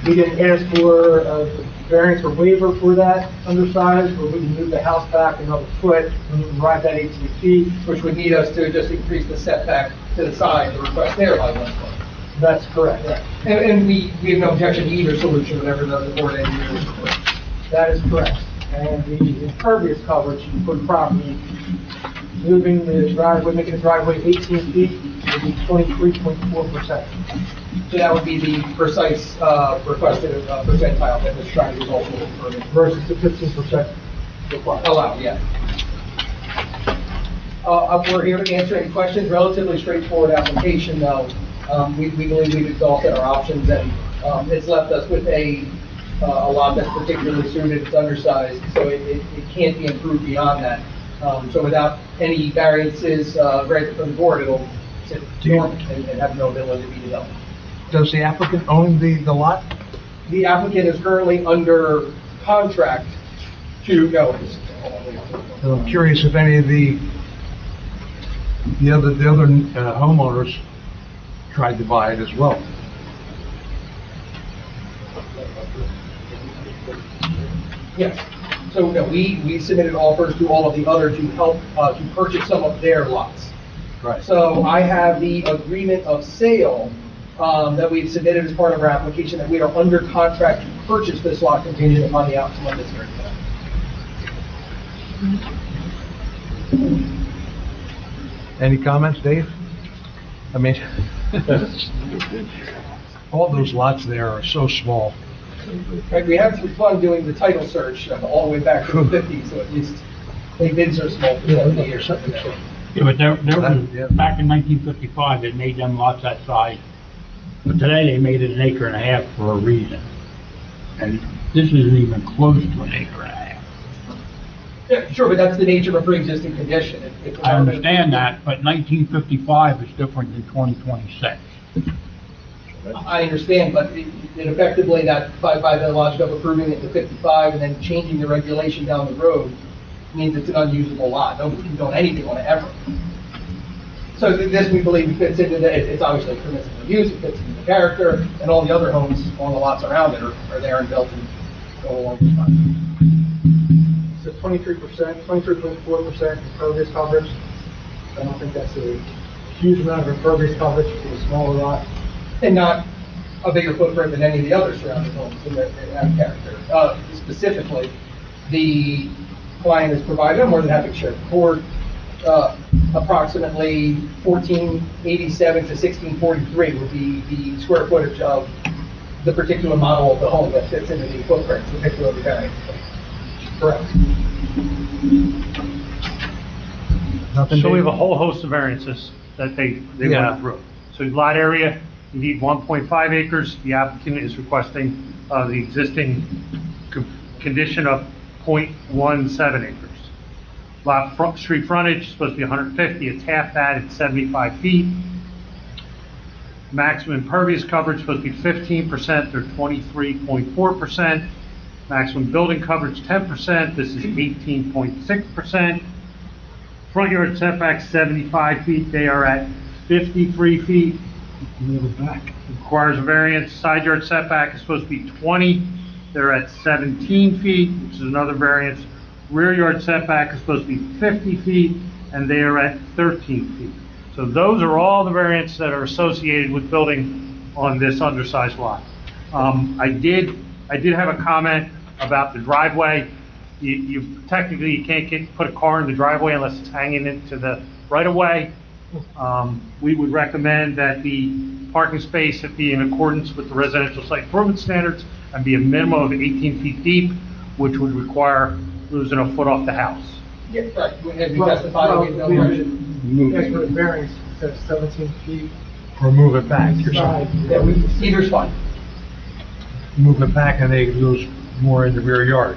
We didn't ask for a variance or waiver for that undersized, but we can move the house back another foot and arrive at 18 feet. Which would need us to just increase the setback to the side, the request there by 1 foot. That's correct. And we have no objection to either solution, whatever the board engineer is for. That is correct. And the impervious coverage for the property, moving the driveway, making the driveway 18 feet, would be 23.4%. So that would be the precise requested percentile that Mr. Shiner was also confirming. Versus the 15% required. Allowed, yeah. We're here to answer any questions. Relatively straightforward application, though. We believe we've exhausted our options, and it's left us with a lot that's particularly suited. It's undersized, so it can't be improved beyond that. So without any variances granted from the board, it'll sit dormant and have no ability to be developed. Does the applicant own the lot? The applicant is currently under contract to go. I'm curious if any of the other homeowners tried to buy it as well. Yes. So we submitted offers to all of the others to help to purchase some of their lots. Right. So I have the agreement of sale that we've submitted as part of our application, that we are under contract to purchase this lot contingent upon the outcome of this hearing. Any comments, Dave? I mean, all those lots there are so small. Right, we had some fun doing the title search all the way back to the 50s, so at least they bid so small for 70 years. Yeah, but there was, back in 1955, they made them lots that size. But today they made it an acre and a half for a reason. And this isn't even close to an acre and a half. Yeah, sure, but that's the nature of a pre-existing condition. I understand that, but 1955 is different than 2026. I understand, but it effectively, that by the logic of approving it to 55 and then changing the regulation down the road means it's an unusable lot. Nobody can build anything on it ever. So this, we believe, fits into it's obviously permissible use, it fits into the character, and all the other homes on the lots around it are there and built and go along with fine. So 23%, 23.4% impervious coverage. I don't think that's a huge amount of impervious coverage for a smaller lot. And not a bigger footprint than any of the other surrounding homes in that character. Specifically, the client has provided, I'm more than happy to share the board, approximately 1487 to 1643 would be the square footage of the particular model of the home that fits into the footprint, particularly variant. Correct. So we have a whole host of variances. that they Yeah. went through. So lot area, you need 1.5 acres. The applicant is requesting the existing condition of 0.17 acres. Street frontage is supposed to be 150, it's half that, it's 75 feet. Maximum impervious coverage is supposed to be 15%, they're 23.4%. Maximum building coverage 10%, this is 18.6%. Front yard setback 75 feet, they are at 53 feet. Move it back. Requires a variance. Side yard setback is supposed to be 20, they're at 17 feet, which is another variance. Rear yard setback is supposed to be 50 feet, and they are at 13 feet. So those are all the variants that are associated with building on this undersized lot. I did have a comment about the driveway. Technically, you can't put a car in the driveway unless it's hanging into the right-of-way. We would recommend that the parking space be in accordance with the residential site improvement standards and be a minimum of 18 feet deep, which would require losing a foot off the house. Yeah, right, and we testified, we have no motion. As for the variance, it says 17 feet. Or move it back, you're Side. saying. Yeah, either's fine. Move it back and they lose more in the rear yard.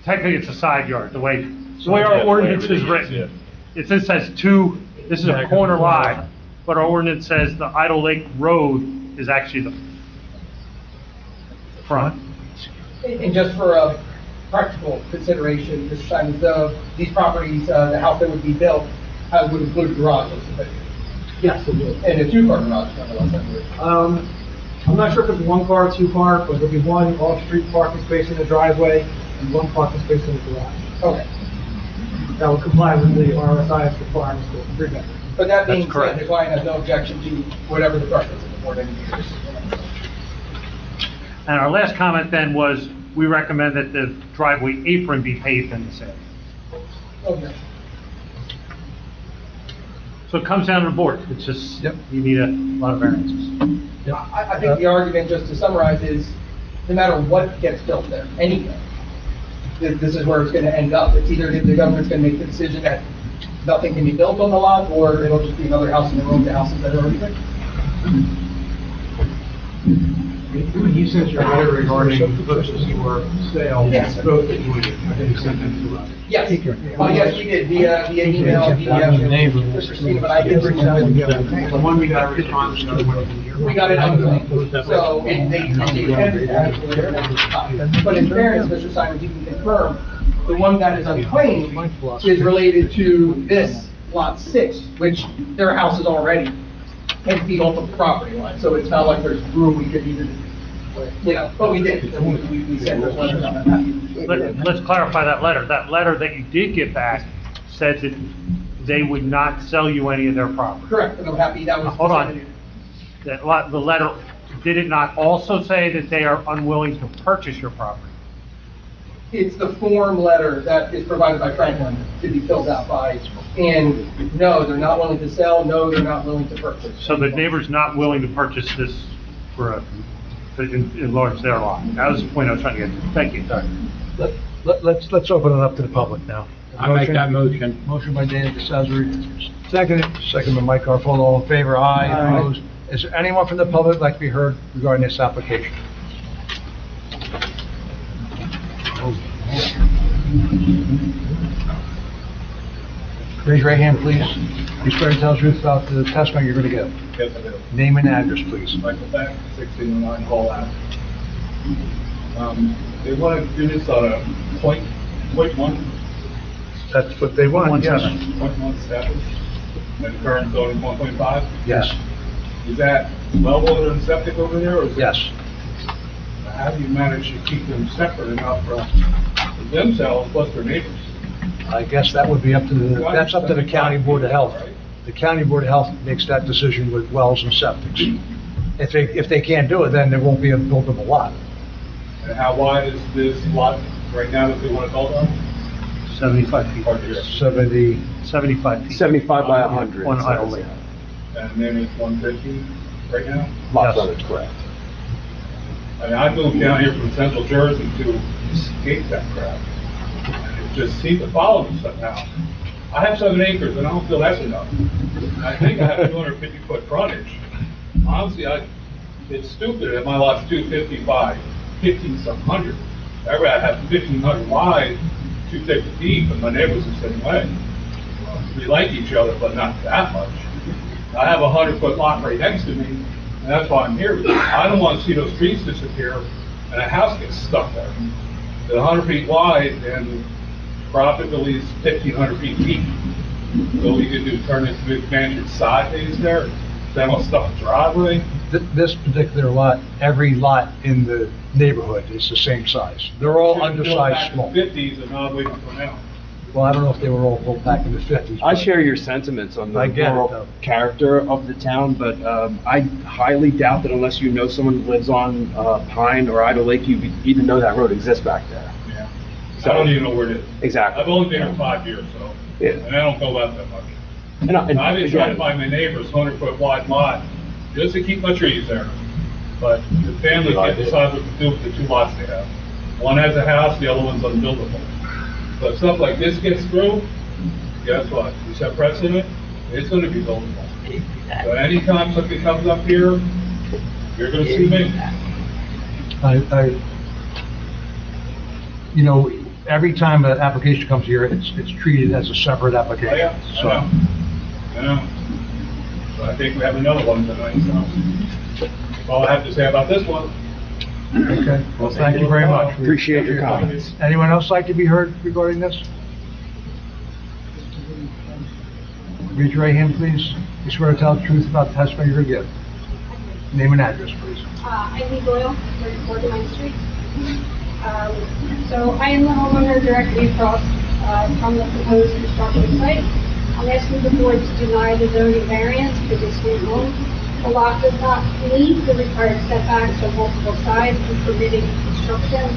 Technically, it's a side yard, the way our ordinance is written. It says two, this is a corner lot, but our ordinance says the Idle Lake Road is actually the front. And just for a practical consideration, Mr. Simons, these properties, the house that would be built, would include garages. Yes, it will. And a two-car garage, nonetheless, I believe. I'm not sure if it's 1 car, 2 car, but there'll be 1 off-street parking space in the driveway and 1 parking space in the garage. Okay. That will comply with the RSI's requirements for 3-bedroom. But that being That's correct. said, the client has no objection to whatever the preference of the board indicates. And our last comment then was, we recommend that the driveway apron be paved in this area. Okay. So it comes down to the board, it's just, you need a lot of variances. I think the argument, just to summarize, is no matter what gets built there, anything, this is where it's gonna end up. It's either the government's gonna make the decision that nothing can be built on the lot, or it'll just be another house in the room, the houses that are already there. You sent your letter regarding purchase or sale, Yes. both that you would, I think you sent them to us. Yes, yes, we did, via email, Mr. Steve, and I did reach out. The one we got a response to, the one We got it unlinked, so they ended that. But in fairness, Mr. Simons, you can confirm, the one that is unclaimed is related to this lot 6, which their house is already 10 feet off of the property line, so it's not like there's room we could even, but we did, we sent those letters on that. Let's clarify that letter. That letter that you did get back said that they would not sell you any of their property. Correct, and I'm happy that was. Hold on. The letter, did it not also say that they are unwilling to purchase your property? It's the form letter that is provided by Franklin to be filled out by, and no, they're not willing to sell, no, they're not willing to purchase. So the neighbor's not willing to purchase this to enlarge their lot. That was the point I was trying to get to. Thank you. Let's open it up to the public now. I make that motion. Motion by Dan DeCesare, second by Mike Garfolo, all in favor, aye. Aye. Opposed? Is there anyone from the public like to be heard regarding this application? Raise your right hand, please. You swear to tell the truth about the testimony you're going to give? Yes, I do. Name and address, please. Michael Beck, 1609 Hall Ave. They want to do this on a point one. That's what they want, yes. Point one established, and current zoning 1.5. Yes, Is that well water and septic over there, or is it? yes. How do you manage to keep them separate enough for themselves plus their neighbors? I guess that would be up to that's up to the county board of health. The county board of health makes that decision with wells and septics. If they can't do it, then there won't be a buildable lot. And how wide is this lot right now that they want to build on? 75 feet. 70, 75 feet. 75 by 100. On Idle Lake. And then it's 150 right now? Lot Yes. frontage, correct. I mean, I moved down here from Central Jersey to escape that crap. And it just seemed to follow me somehow. I have 7 acres, and I don't feel that's enough. I think I have 250-foot frontage. Honestly, it's stupid that my lot's 255, 15-some hundred. I have 1,500 wide, 250 deep, and my neighbors the same way. We like each other, but not that much. I have a 100-foot lot right next to me, and that's why I'm here. I don't want to see those trees disappear and a house gets stuck there. It's 100 feet wide and probably 1,500 feet deep. So we could turn it to mansion sideways there, then we'll stuff a driveway. This particular lot, every lot in the neighborhood is the same size. They're all undersized, small. 50s and now waiting for now. Well, I don't know if they were all built back in the 50s. I share your sentiments on the I get it, rural though. character of the town, but I highly doubt that unless you know someone who lives on Pine or Idle Lake, you even know that road exists back there. Yeah. So, I don't even know where it is. Exactly. I've only been here 5 years, so, Yeah. and I don't go out that much. And I've been trying to again, find my neighbor's 100-foot wide lot, just to keep my trees there. But the family can't decide what to do with the 2 lots they have. One has a house, the other one's unbuildable. So if stuff like this gets through, guess what? You set precedent, it's gonna be buildable. So anytime something comes up here, you're gonna see me. You know, every time an application comes here, it's treated as a separate application. Oh, yeah, So, I know. So I think we have another one tonight, so. That's all I have to say about this one. okay, well, thank you very much. We appreciate your comments. Anyone else like to be heard regarding this? Raise your right hand, please. You swear to tell the truth about the testimony you're going to give. Name and address, please. Ivy Doyle, 34 Main Street. So I am the homeowner directly across from the proposed construction site. I'm asking the board to deny the zoning variance for this new home. The lot does not meet the required setbacks on multiple sides for permitting construction.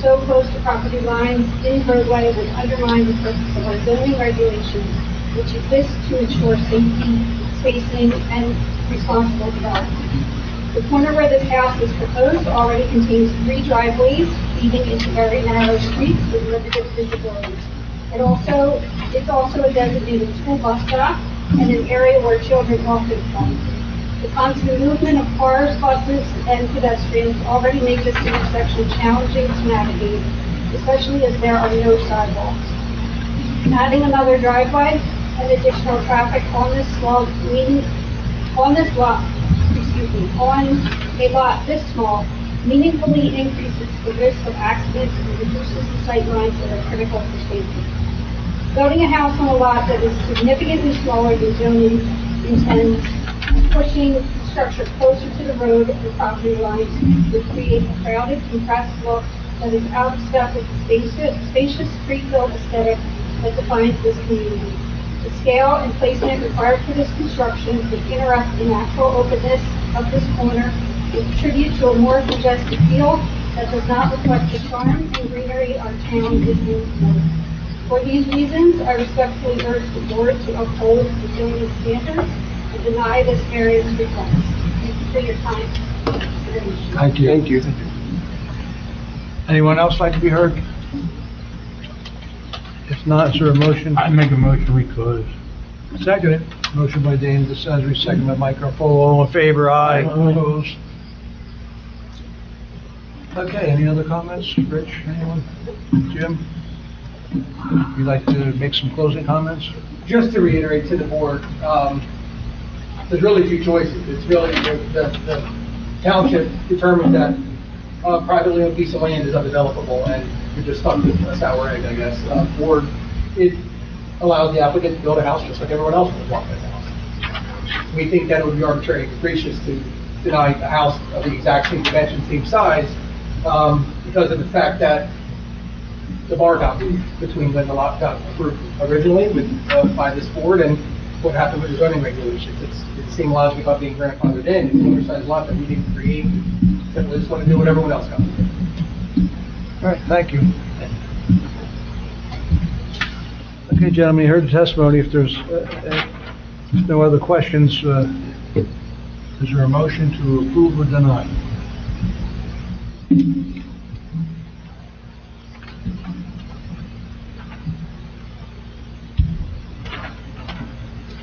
So close to property lines in roadway would undermine the purpose of our zoning regulations, which exist to ensure safety, spacing, and responsible development. The corner where this house is proposed already contains 3 driveways leading into very narrow streets with limited visibility. It's also a designated school bus stop and an area where children often come. The constant movement of cars, buses, and pedestrians already make this intersection challenging to navigate, especially as there are no sidewalks. Adding another driveway and additional traffic on a lot this small meaningfully increases the risk of accidents and reduces the sight lines that are critical for safety. Building a house on a lot that is significantly smaller than zoning intends, pushing structure closer to the road and property lines would create a crowded, compressed look that is out of step with the spacious street-filled aesthetic that defines this community. The scale and placement required for this construction would interrupt the natural openness of this corner and contribute to a more congested feel that does not reflect the charm and greenery our town is known for. For these reasons, I respectfully urge the board to uphold the zoning standards and deny this variance request. Thank you for your time. Thank you. Thank you. Anyone else like to be heard? If not, is there a motion? I make a motion, we close. Second it. Motion by Dane DeCesare, second by Mike Garafolo. All in favor? Aye. Opposed? Okay, any other comments? Rich, anyone? Jim? You'd like to make some closing comments? Just to reiterate to the board, there's really 2 choices. It's really the township determined that a privately owned piece of land is undevelopable, and you're just stuck with a sour egg, I guess. Or it allows the applicant to build a house just like everyone else would want this house. We think that it would be arbitrary and capricious to deny a house of the exact same dimension, same size, because of the fact that the bar got moved between when the lot got approved originally by this board and what happened with the zoning regulations. It's the same logic about being grandfathered in. It's an undersized lot that we didn't create. So we just want to do what everyone else got to do. All right, thank you. Okay, gentlemen, you heard the testimony. If there's no other questions, is there a motion to approve or deny?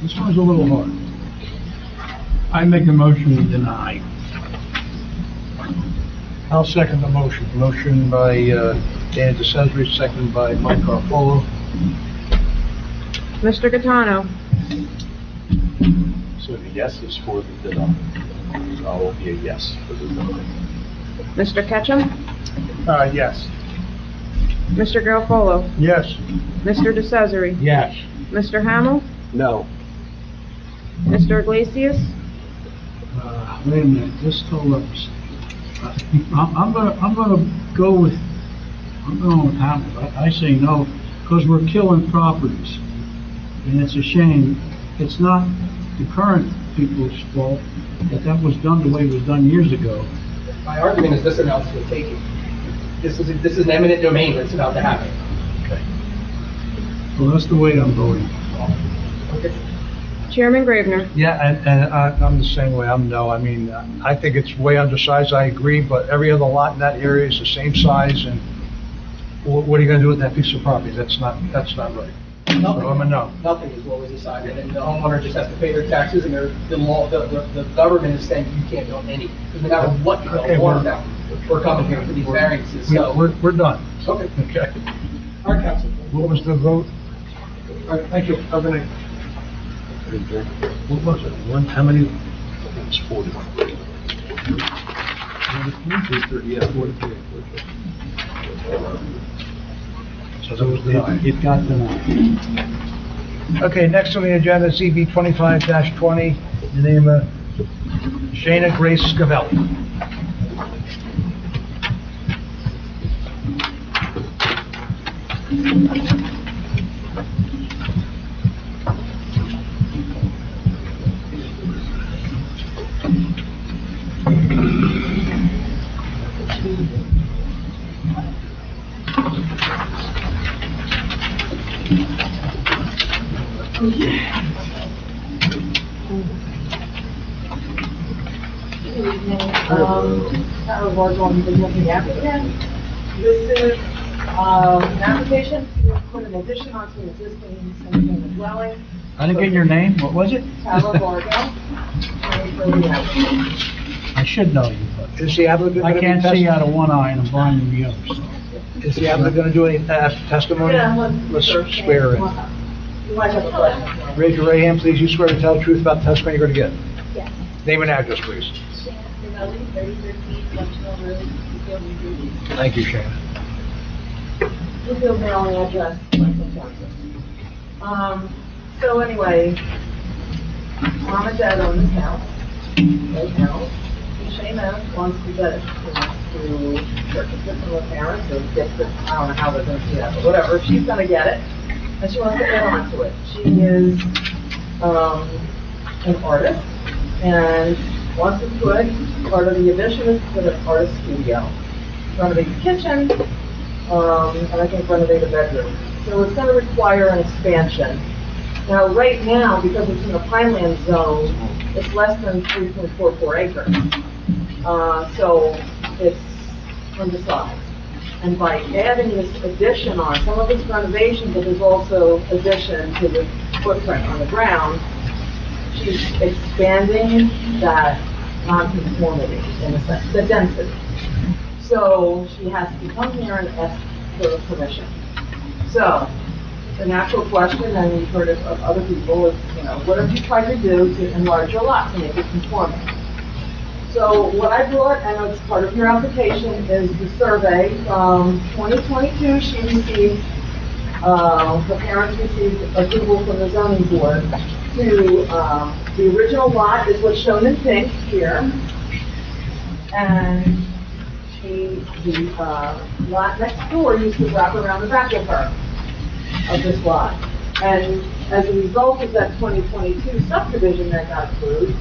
This one's a little hard. I make a motion we deny. I'll second the motion. Motion by Dan DeCesare, second by Mike Garfolo. Mr. Gattano. So the yes is for the denial. I will be a yes for the denial. Mr. Ketchum. Yes. Mr. Garofolo. Yes. Mr. DeCesare. Yes. Mr. Hamel. No. Mr. Iglesias. Wait a minute, this told us. I'm gonna go with, I'm going with Hamlet. I say no, because we're killing properties. And it's a shame. It's not the current people's fault, that was done the way it was done years ago. My argument is this amounts to a taking. This is an eminent domain that's about to happen. Well, that's the way I'm voting. Chairman Gravener. Yeah, and I'm the same way, I'm no. I mean, I think it's way undersized, I agree, but every other lot in that area is the same size, and what are you gonna do with that piece of property? That's not right. So I'm a no. Nothing is what was decided, and the homeowner just has to pay their taxes, and the government is saying you can't build any. Because no matter what you build, water now, we're coming here for these variances, so. We're done. Okay. Okay. All right, council. What was the vote? All right, thank you. Have a good night. What was it? How many? It's 43. Yeah, 43. So that was denied. It got denied. Okay, next on the agenda is EB 25-20, the name of Shayna Grace Scavelli. Sarah Vargon, the looking applicant. This is, an application to put an addition onto an existing single-family dwelling. I didn't get your name, what was it? Sarah Vargon. I should know you, but Is the applicant I gonna be can't see testifying? out of one eye and I'm blind in the other, so. Is the applicant gonna do any testimony? Yeah, Let's sure. swear in. You might have a question. Raise your right hand, please. You swear to tell the truth about the testimony you're gonna get. Yes. Name and address, please. Shannon Scavelli, 3013 West Mill Road, Euclid, New Jersey. Thank you, Shayna. Bluefield mailing address, Preston, Kansas. So anyway, mom and dad own this house, right now. And Shayna wants to get it. She wants to purchase it from her parents or gift it. I don't know how they're going to do that, but whatever. She's going to get it, and she wants to add on to it. She is an artist, and wants to put, part of the addition is to put an artist studio. Renovate the kitchen, and I think renovate a bedroom. So it's going to require an expansion. Now, right now, because it's in the Pineland zone, it's less than 3.44 acres. So it's undersized. And by adding this addition on, some of it's renovation, but there's also addition to the footprint on the ground, she's expanding that non-conformity in a sense, the density. So she has to come here and ask for permission. So the natural question, and we've heard it of other people, is, what have you tried to do to enlarge your lot to make it conforming? So what I brought, and it's part of your application, is the survey from 2022. She received, her parents received approval from the zoning board to, the original lot is what's shown in pink here. And the lot next door used to wrap around the back of her, of this lot. And as a result of that 2022 subdivision that got approved,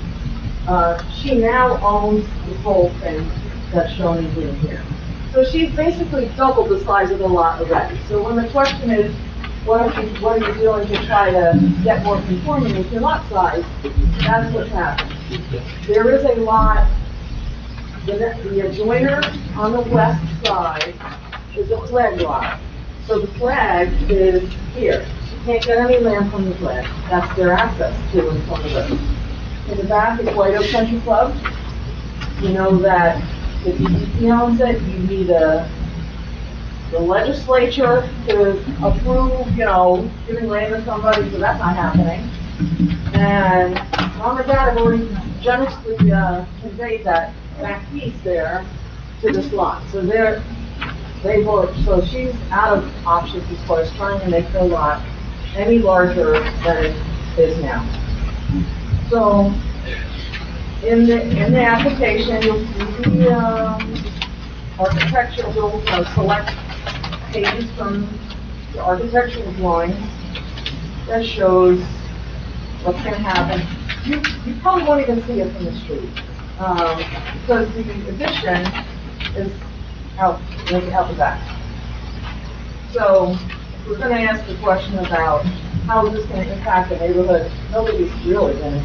she now owns the whole thing that's shown in green here. So she's basically doubled the size of the lot already. So when the question is, what are you doing to try to get more conforming with your lot size, that's what's happened. There is a lot, the adjoiner on the west side is a flag lot. So the flag is here. can't get any land from the land. That's their access to and from the road. In the back is White Oak Country Club. You know that if you owns it, you need the legislature to approve, giving land to somebody, so that's not happening. And Mom and Dad have already generously conveyed that back piece there to this lot. So so she's out of options as far as trying to make the lot any larger than it is now. So in the application, you'll see the architectural, select pages from the architectural drawings that shows what's going to happen. You probably won't even see it from the street, because the addition is out the back. So we're going to ask the question about how is this going to impact the neighborhood. Nobody's really going to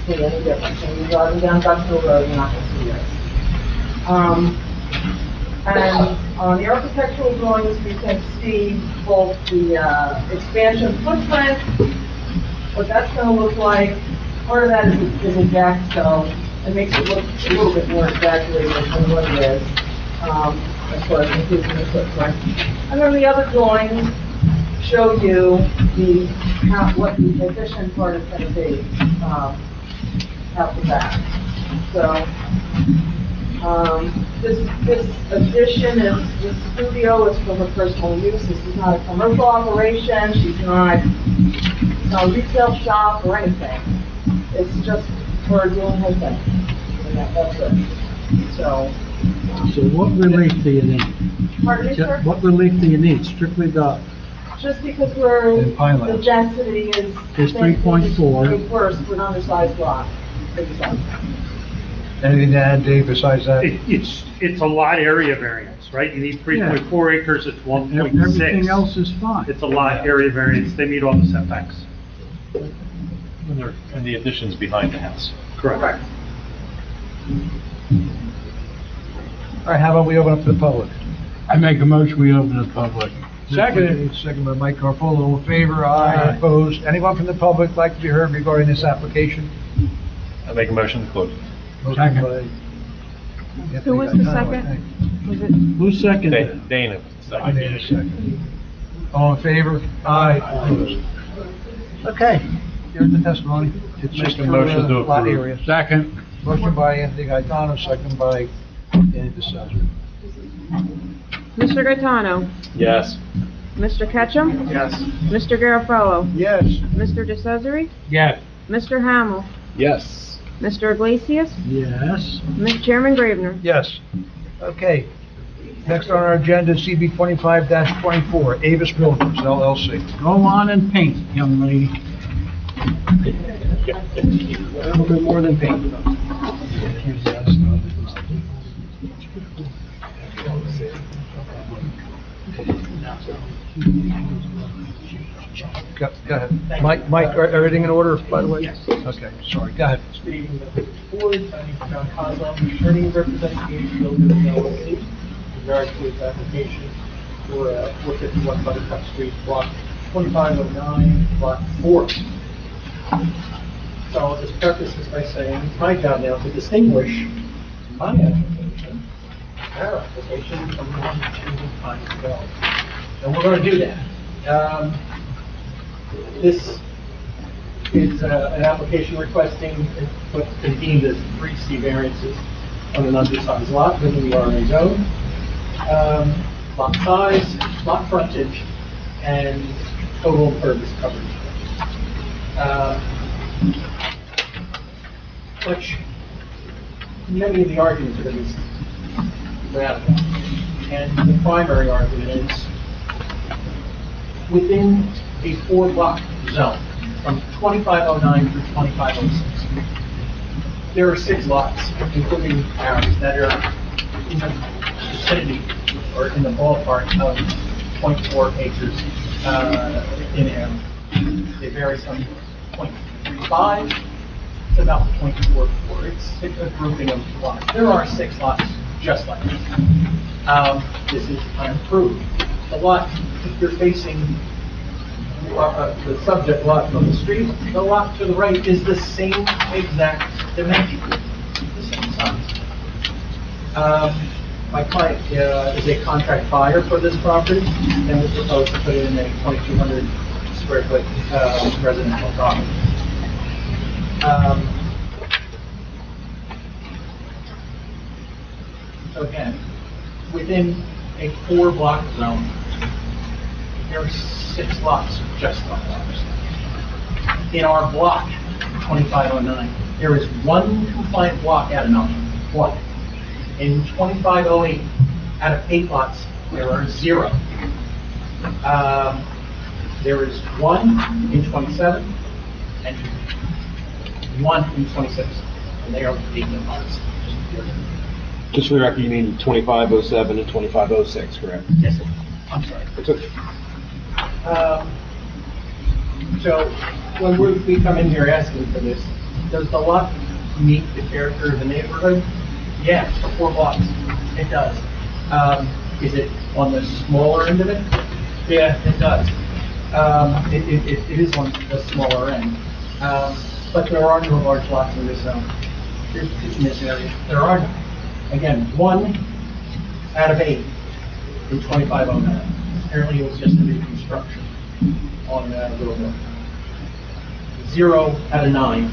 see any difference. When you're driving down Duckville Road, you're not going to see this. And on the architectural drawings, you can see both the expansion footprint, what that's going to look like. Part of that is a deck, so it makes it look a little bit more exaggerated than what it is, as far as increasing the footprint. And then the other drawings show you what the addition part is going to be out the back. So this addition is the studio is for her personal use. This is not a commercial operation. She's not a retail shop or anything. It's just her doing her thing, and that's it. So what relief do you need? Pardon me, sir? What relief do you need? Strictly the, Just because Pinelands. the density is 3.4. Worse for an undersized lot. Anything to add, Dave, besides that? It's a lot area variance, right? You need 3.4 acres, it's 1.6. Everything else is fine. It's a lot area variance, they meet all the setbacks. And the addition's behind the house. Correct. All right, how about we open up to the public? I make a motion, we open the public. Second by Mike Garfolo, all in favor, aye, opposed. Anyone from the public like to be heard regarding this application? I make a motion to close. Second. Who was the second? Was it? Who seconded? Dana. Second. All in favor? Aye. Opposed. Okay, here's the testimony. It's just Make a motion to lot approve. area. Second. Motion by Anthony Gaetano, second by Danny DeSalvo. Mr. Gaetano? Yes. Mr. Ketchum? Yes. Mr. Garafolo? Yes. Mr. DeCesare? Yes. Mr. Hamel? Yes. Mr. Iglesias? Yes. Mr. Chairman Gravener? Yes. Okay. Next on our agenda is CB 25-24, Avis Builders LLC. Go on and paint, young lady. A little bit more than paint. Go ahead. Mike, everything in order, by the way? Yes. Okay, sorry, go ahead. Good evening, members of the board. My name is John Kozlov, attorney representing Avis Builders LLC, in regards to its application for 451 Buttercup Street, block 2509, block 4. So I'll just preface this by saying it's my job now to distinguish my application, our application, from the one that you find ago. And we're going to do that. This is an application requesting what's been deemed as 3C variances on an undersized lot within the RA zone. Lot size, lot frontage, and total impervious coverage. Which many of the arguments are going to be radical. And the primary argument is within a 4-block zone from 2509 through 2506. There are 6 lots, including ours, that are in the vicinity or in the ballpark of 0.4 acres in area. They vary from 0.35 to about 0.44. It's a grouping of lots. There are 6 lots just like this. This is unimproved. The lot, if you're facing the subject lot from the street, the lot to the right is the same exact dimension, the same size. My client is a contract buyer for this property, and we propose to put it in a 2,200 square foot residential property. So again, within a 4-block zone, there are 6 lots just on ours. In our block, 2509, there is 1 compliant block out of 9. 1. In 2508, out of 8 lots, there are 0. There is 1 in 27 and 1 in 26, and they are vacant lots. Just for the record, you mean 2507 and 2506, correct? Yes, sir. I'm sorry. It's okay. So when we come in here asking for this, does the lot meet the character of the neighborhood? Yeah, for 4 blocks, it does. Is it on the smaller end of it? Yeah, it does. It is on the smaller end. But there are no large lots in this zone. In this area, there are none. Again, 1 out of 8 in 2509. Apparently it was just a new construction on Little Hill. 0 out of 9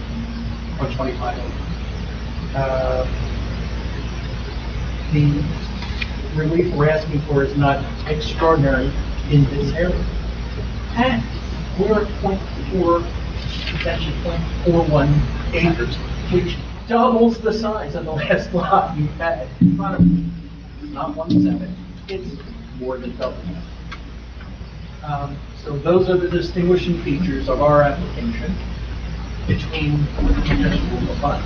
on 2509. The relief we're asking for is not extraordinary in this area. And we're at 0.4, essentially 0.41 acres, which doubles the size of the last lot you had in front of you. It's not 1.7, it's more than double. So those are the distinguishing features of our application between just rule of thumb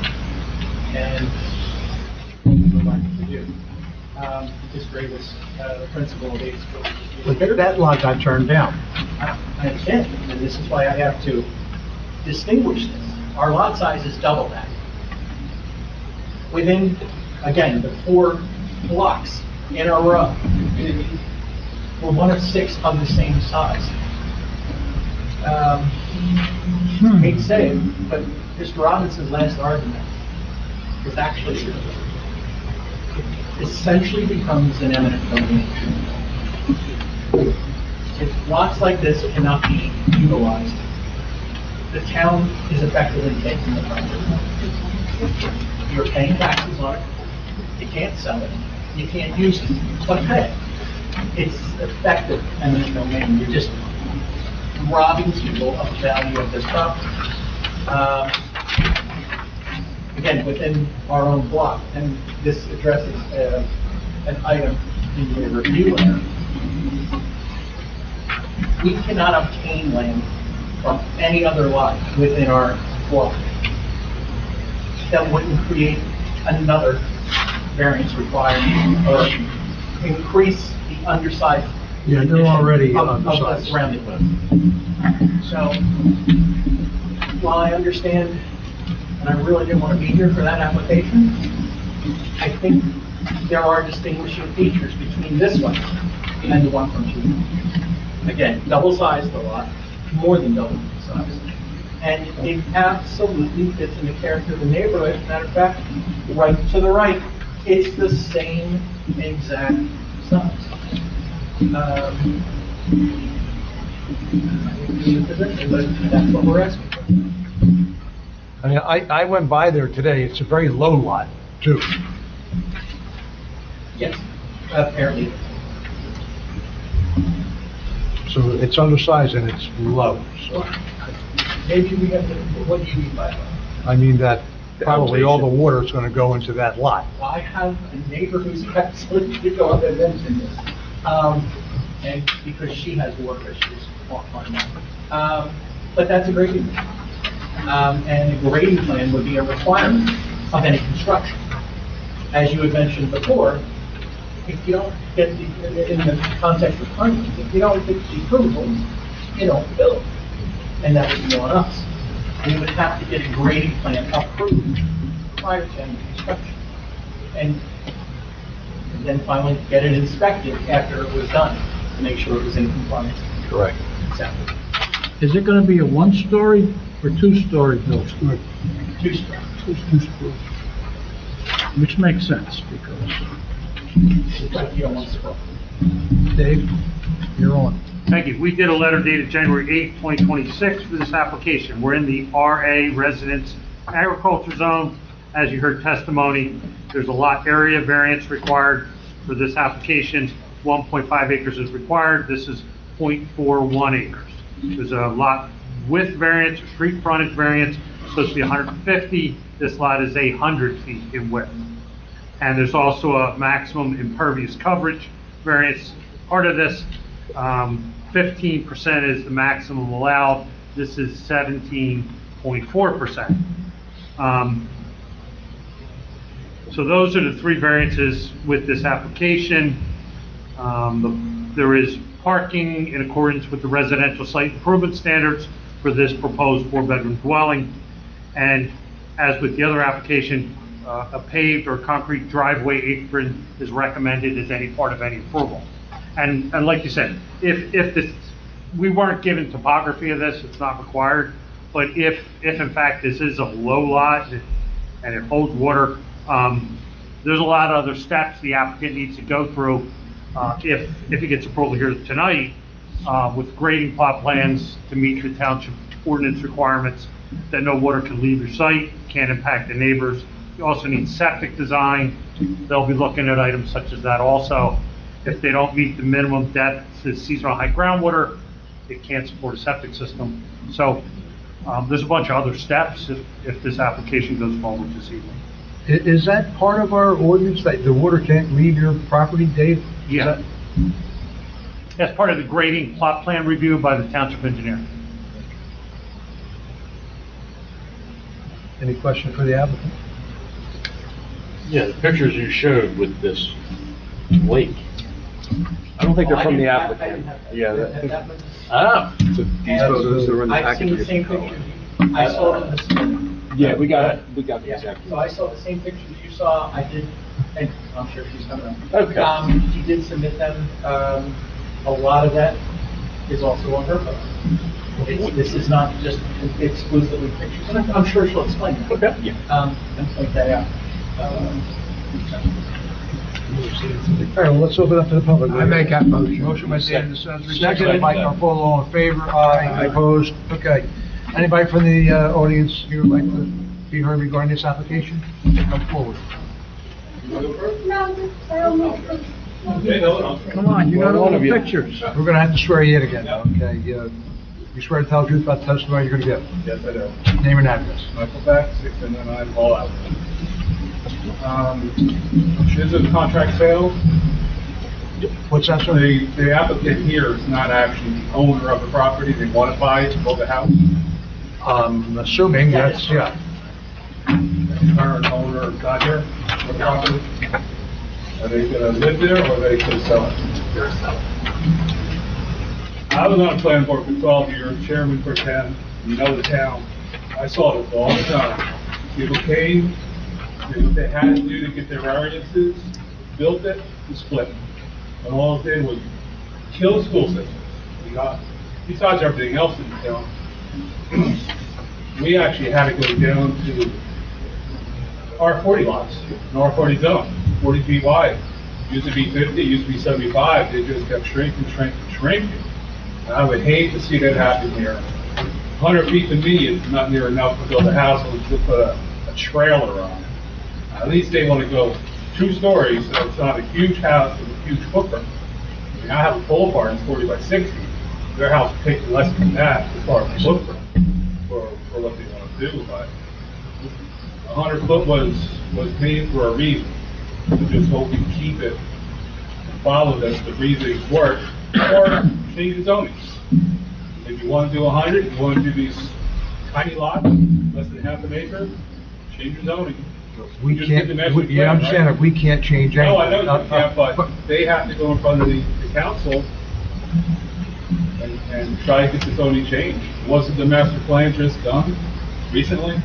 and what we would like to do. This grade was the principal of Davis. But that lot got turned down. I understand, and this is why I have to distinguish this. Our lot size is double that. Within, again, the 4 blocks in a row, we're 1 of 6 of the same size. Hate to say it, but Mr. Robinson's last argument is actually, it essentially becomes an eminent domain. If lots like this cannot be utilized, the town is effectively taking the property. You're paying taxes on it, you can't sell it, you can't use it, but pay. It's effective eminent domain. You're just robbing people of the value of this property. Again, within our own block, and this addresses an item in your review letter. We cannot obtain land from any other lot within our block. That wouldn't create another variance requirement or increase the undersized. Yeah, they're already of undersized. the surrounding land. So, while I understand, and I really didn't want to be here for that application, I think there are distinguishing features between this one and the one from 2. Again, double size the lot, more than double the size. And it absolutely fits in the character of the neighborhood. Matter of fact, right to the right, it's the same exact size. But that's what we're asking for. I mean, I went by there today, it's a very low lot, too. Yes, apparently. So it's undersized and it's low, so. Maybe we have to, what do you mean by that? I mean that probably all the water is gonna go into that lot. I have a neighbor who's absolutely going to mention this. And because she has water issues on that. But that's a grading. And a grading plan would be a requirement of any construction. As you had mentioned before, if you don't get the, in the context of funding, if you don't get the approvals, you don't build. And that would be on us. We would have to get a grading plan approved prior to any construction. And then finally get it inspected after it was done to make sure it was in compliance. Correct. Exactly. Is it gonna be a one-story or two-story building? Two-story. Two-story. Which makes sense, because, Dave, you're on. Thank you. We did a letter dated January 8th, 2026 for this application. We're in the RA Residence Agriculture Zone. As you heard testimony, there's a lot area variance required for this application. 1.5 acres is required. This is 0.41 acres. There's a lot width variance, or street frontage variance, supposed to be 150. This lot is 800 feet in width. And there's also a maximum impervious coverage variance. Part of this, 15% is the maximum allowed. This is 17.4%. So those are the three variances with this application. There is parking in accordance with the residential site improvement standards for this proposed 4-bedroom dwelling. And as with the other application, a paved or concrete driveway apron is recommended as any part of any approval. And like you said, if this, we weren't given topography of this, it's not required, but if in fact this is a low lot and it holds water, there's a lot of other steps the applicant needs to go through if he gets approval here tonight with grading plot plans to meet your township ordinance requirements that no water can leave your site, can't impact the neighbors. You also need septic design. They'll be looking at items such as that also. If they don't meet the minimum depth to seasonal high groundwater, it can't support a septic system. So there's a bunch of other steps if this application goes forward this evening. Is that part of our ordinance, that the water can't leave your property, Dave? Yeah. That's part of the grading plot plan review by the township engineer. Any question for the applicant? Yeah, the pictures you showed with this lake. I don't think they're from the applicant. Yeah. So These photos are in the I've seen the package. same picture. I saw it in the. Yeah, we got the exact. So I saw the same picture that you saw. I did, and I'm sure she's coming up. Okay. He did submit them. A lot of that is also on her phone. This is not just exclusively pictures, and I'm sure she'll explain that. Okay. Yeah. And point that out. All right, well, let's open up to the public. I make that motion. Motion by David, seconded by Carpolo, all in favor? Aye. Opposed? Okay. Anybody from the audience here would like to be heard regarding this application? Come forward. come on, you got all the pictures. We're gonna have to swear you in again, okay? You swear to tell the truth about the testimony you're gonna give? Yes, I do. Name and address. Michael Beck, 699 Ball Out. This is a contract sale. What's that, sir? The applicant here is not actually the owner of the property. They want to buy it to build a house. I'm assuming that's, yeah. The current owner is not here for the property. Are they gonna live there or are they gonna sell it? They're selling. I was on the planning board for 12 years, chairman for 10, you know the town. I saw this all the time. People came, did what they had to do to get their variances, built it, and split it. And all it did was kill the school system. Besides everything else in the town, we actually had to go down to R40 lots, an R40 zone, 40 feet wide. Used to be 50, used to be 75, they just kept shrinking. And I would hate to see that happen here. 100 feet to me is not near enough to build a house or to put a trailer on it. At least they want to go 2 stories, so it's not a huge house with a huge footprint. I mean, I have a pole barn, it's 40 by 60. Their house takes less than that as far as footprint for what they want to do, but 100 foot was made for a reason. We just hope we keep it, follow this, the reasons work, or change the zoning. If you want to do 100, if you want to do these tiny lots, less than half an acre, change your zoning. We Just can't, get the master you plan, understand right? that we can't change anything. No, I know you can't, but they have to go in front of the council and try to get the zoning changed. Wasn't the master plan just done recently?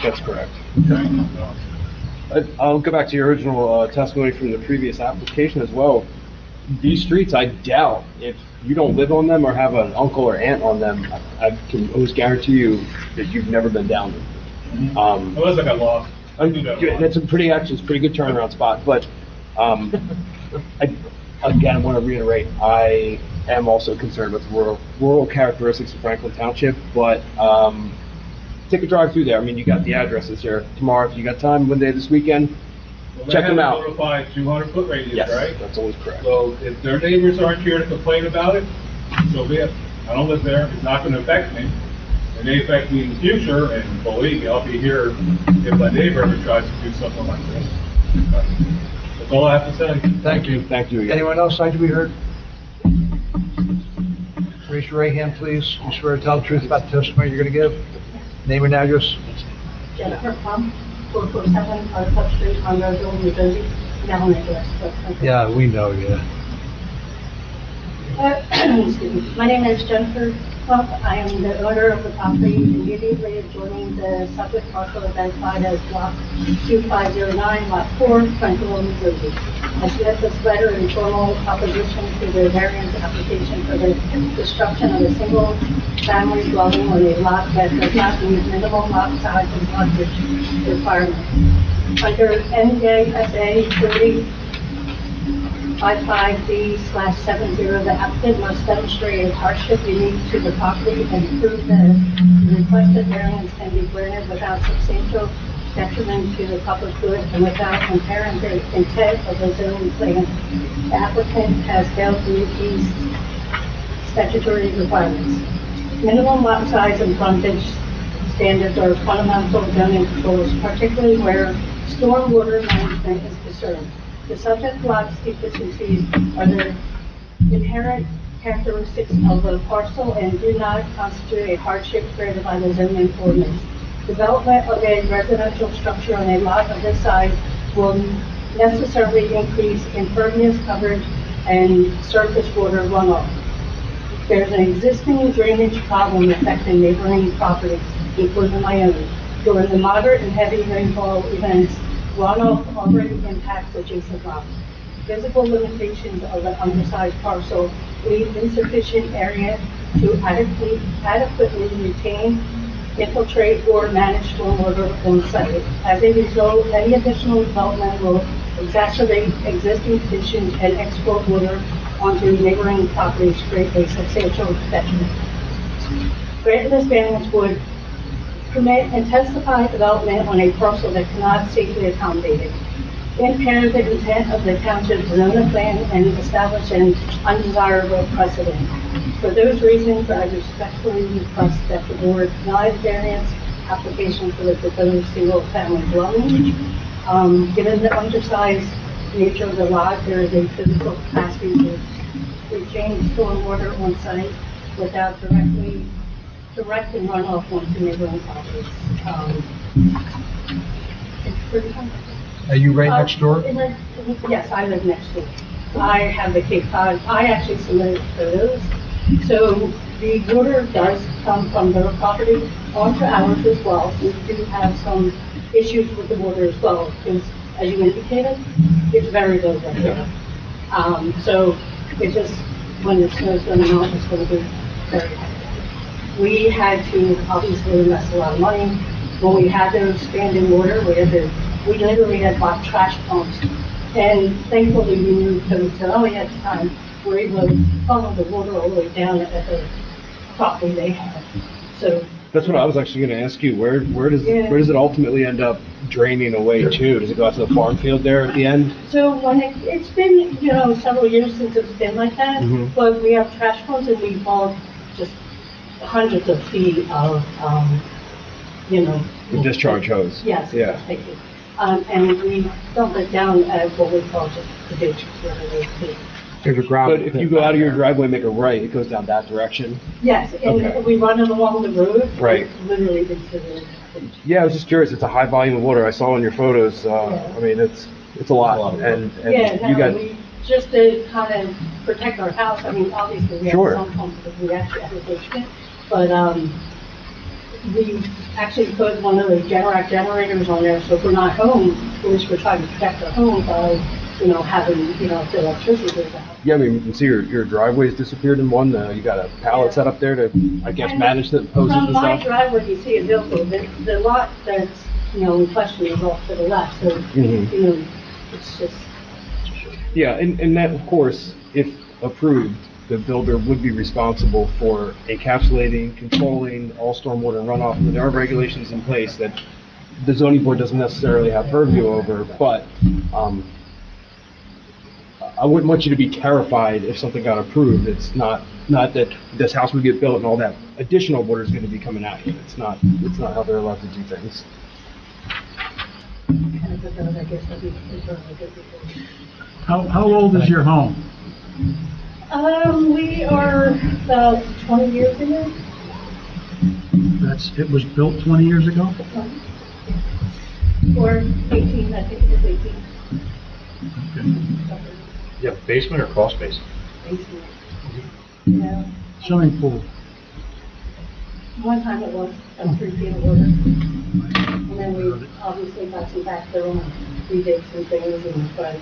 That's correct. Okay. I'll go back to your original testimony from the previous application as well. these streets, I doubt if you don't live on them or have an uncle or aunt on them, I can almost guarantee you that you've never been down them. Unless I got lost. That's it's a pretty good turnaround spot, but, again, I want to reiterate, I am also concerned with rural characteristics of Franklin Township, but, take a drive through there. I mean, you got the addresses here. Tomorrow, if you got time, one day this weekend, check them out. They have a notified 200-foot radius, Yes, right? that's always correct. So if their neighbors aren't here to complain about it, so be it. I don't live there, it's not gonna affect me. It may affect me in the future, and believe me, I'll be here if my neighbor ever tries to do something like this. That's all I have to say. Thank you. Thank you again. Anyone else like to be heard? Raise your right hand, please. You swear to tell the truth about the testimony you're going to give? Name and address. Jennifer Plum, 447 Arcot Street, Monroeville, New Jersey. Now address. Yeah, we know, yeah. Excuse me. My name is Jennifer Plum. I am the owner of the property immediately adjoining the subject parcel identified as Block 2509, Lot 4, Franklinville, New Jersey. I submit this letter in formal opposition to the variance application for the construction of a single-family dwelling on a lot that does not meet minimum lot size and frontage requirements. Under NJSA 3055B/70, the applicant must demonstrate a hardship unique to the property and prove that the requested variance can be granted without substantial detriment to the public good and without impairing the intent of the zoning plan. The applicant has failed to meet these statutory requirements. Minimum lot size and frontage standards are fundamental zoning controls, particularly where stormwater management is concerned. The subject lot's deficiencies are the inherent characteristics of the parcel and do not constitute a hardship created by the zoning ordinance. Development of a residential structure on a lot of this size will necessarily increase impervious coverage and surface water runoff. There's an existing drainage problem affecting neighboring properties, including my own. During the moderate and heavy rainfall events, runoff already impacts adjacent lots. Physical limitations of the undersized parcel leave insufficient area to adequately retain, infiltrate, or manage stormwater on site. As a result, any additional development will exacerbate existing conditions and export water onto neighboring properties, create a substantial detriment. Granting this variance would permit intensified development on a parcel that cannot safely accommodate it, impair the intent of the township's zoning plan, and establish an undesirable precedent. For those reasons, I respectfully request that the board deny the variance application for the proposed single-family dwelling. Given the undersized nature of the lot, there is a physical capacity to retain stormwater on site without directing runoff onto neighboring properties. Are you right next door? Yes, I live next door. I have the Cape Cod. I actually submitted photos. So the water does come from their property onto ours as well. We do have some issues with the water as well, because as you indicated, it's very low right now. So it just, when the snow's going to melt, it's going to be very heavy. We had to obviously invest a lot of money. When we had those standing water, we literally had bought trash pumps. And thankfully we moved to Sudelin at the time. We're able to funnel the water all the way down at the property they had. So That's what I was actually going to ask you. Where does it ultimately end up draining away to? Does it go out to the farm field there at the end? So when it's been, several years since it's been like that, but we have trash pumps and we hauled just hundreds of feet of, The discharge hose. Yes, Yeah. thank you. And we dump it down at what we call just the ditch, where it is. But if you go out of your driveway and make a right, it goes down that direction? Yes, and Okay. we run it along the road. Right. Literally into the. Yeah, I was just curious. It's a high volume of water. I saw in your photos. I mean, it's a lot. And Yeah, you got. we, just to kind of protect our house, I mean, obviously we have Sure. some pumps that we actually have a basement, but, we actually put one of those Generac generators on there, so if we're not home, at least we're trying to protect our home by you know, having, you know, if the electricity goes out. Yeah, I mean, you can see your driveway's disappeared in one, you got a pallet set up there to, I guess, manage the hoses From and my stuff. driveway, you see a Euclid, the lot that's, you know, in question is off to the left, so, Mhm. you know, it's just, Yeah, and that, of course, if approved, the builder would be responsible for encapsulating, controlling all stormwater runoff. And there are regulations in place that the zoning board doesn't necessarily have purview over, but, I wouldn't want you to be terrified if something got approved. It's not that this house would get built and all that additional water is gonna be coming at you. It's not how they're allowed to do things. kind of, put those, I guess, that'd be a good thing. How old is your home? We are about 20 years ago. It was built 20 years ago? Or 18, I think it was 18. You have a basement or crawl space? 18. Yeah. Swimming pool? One time it was, 3 feet of water. And then we obviously got some backfill and redigs and things and, but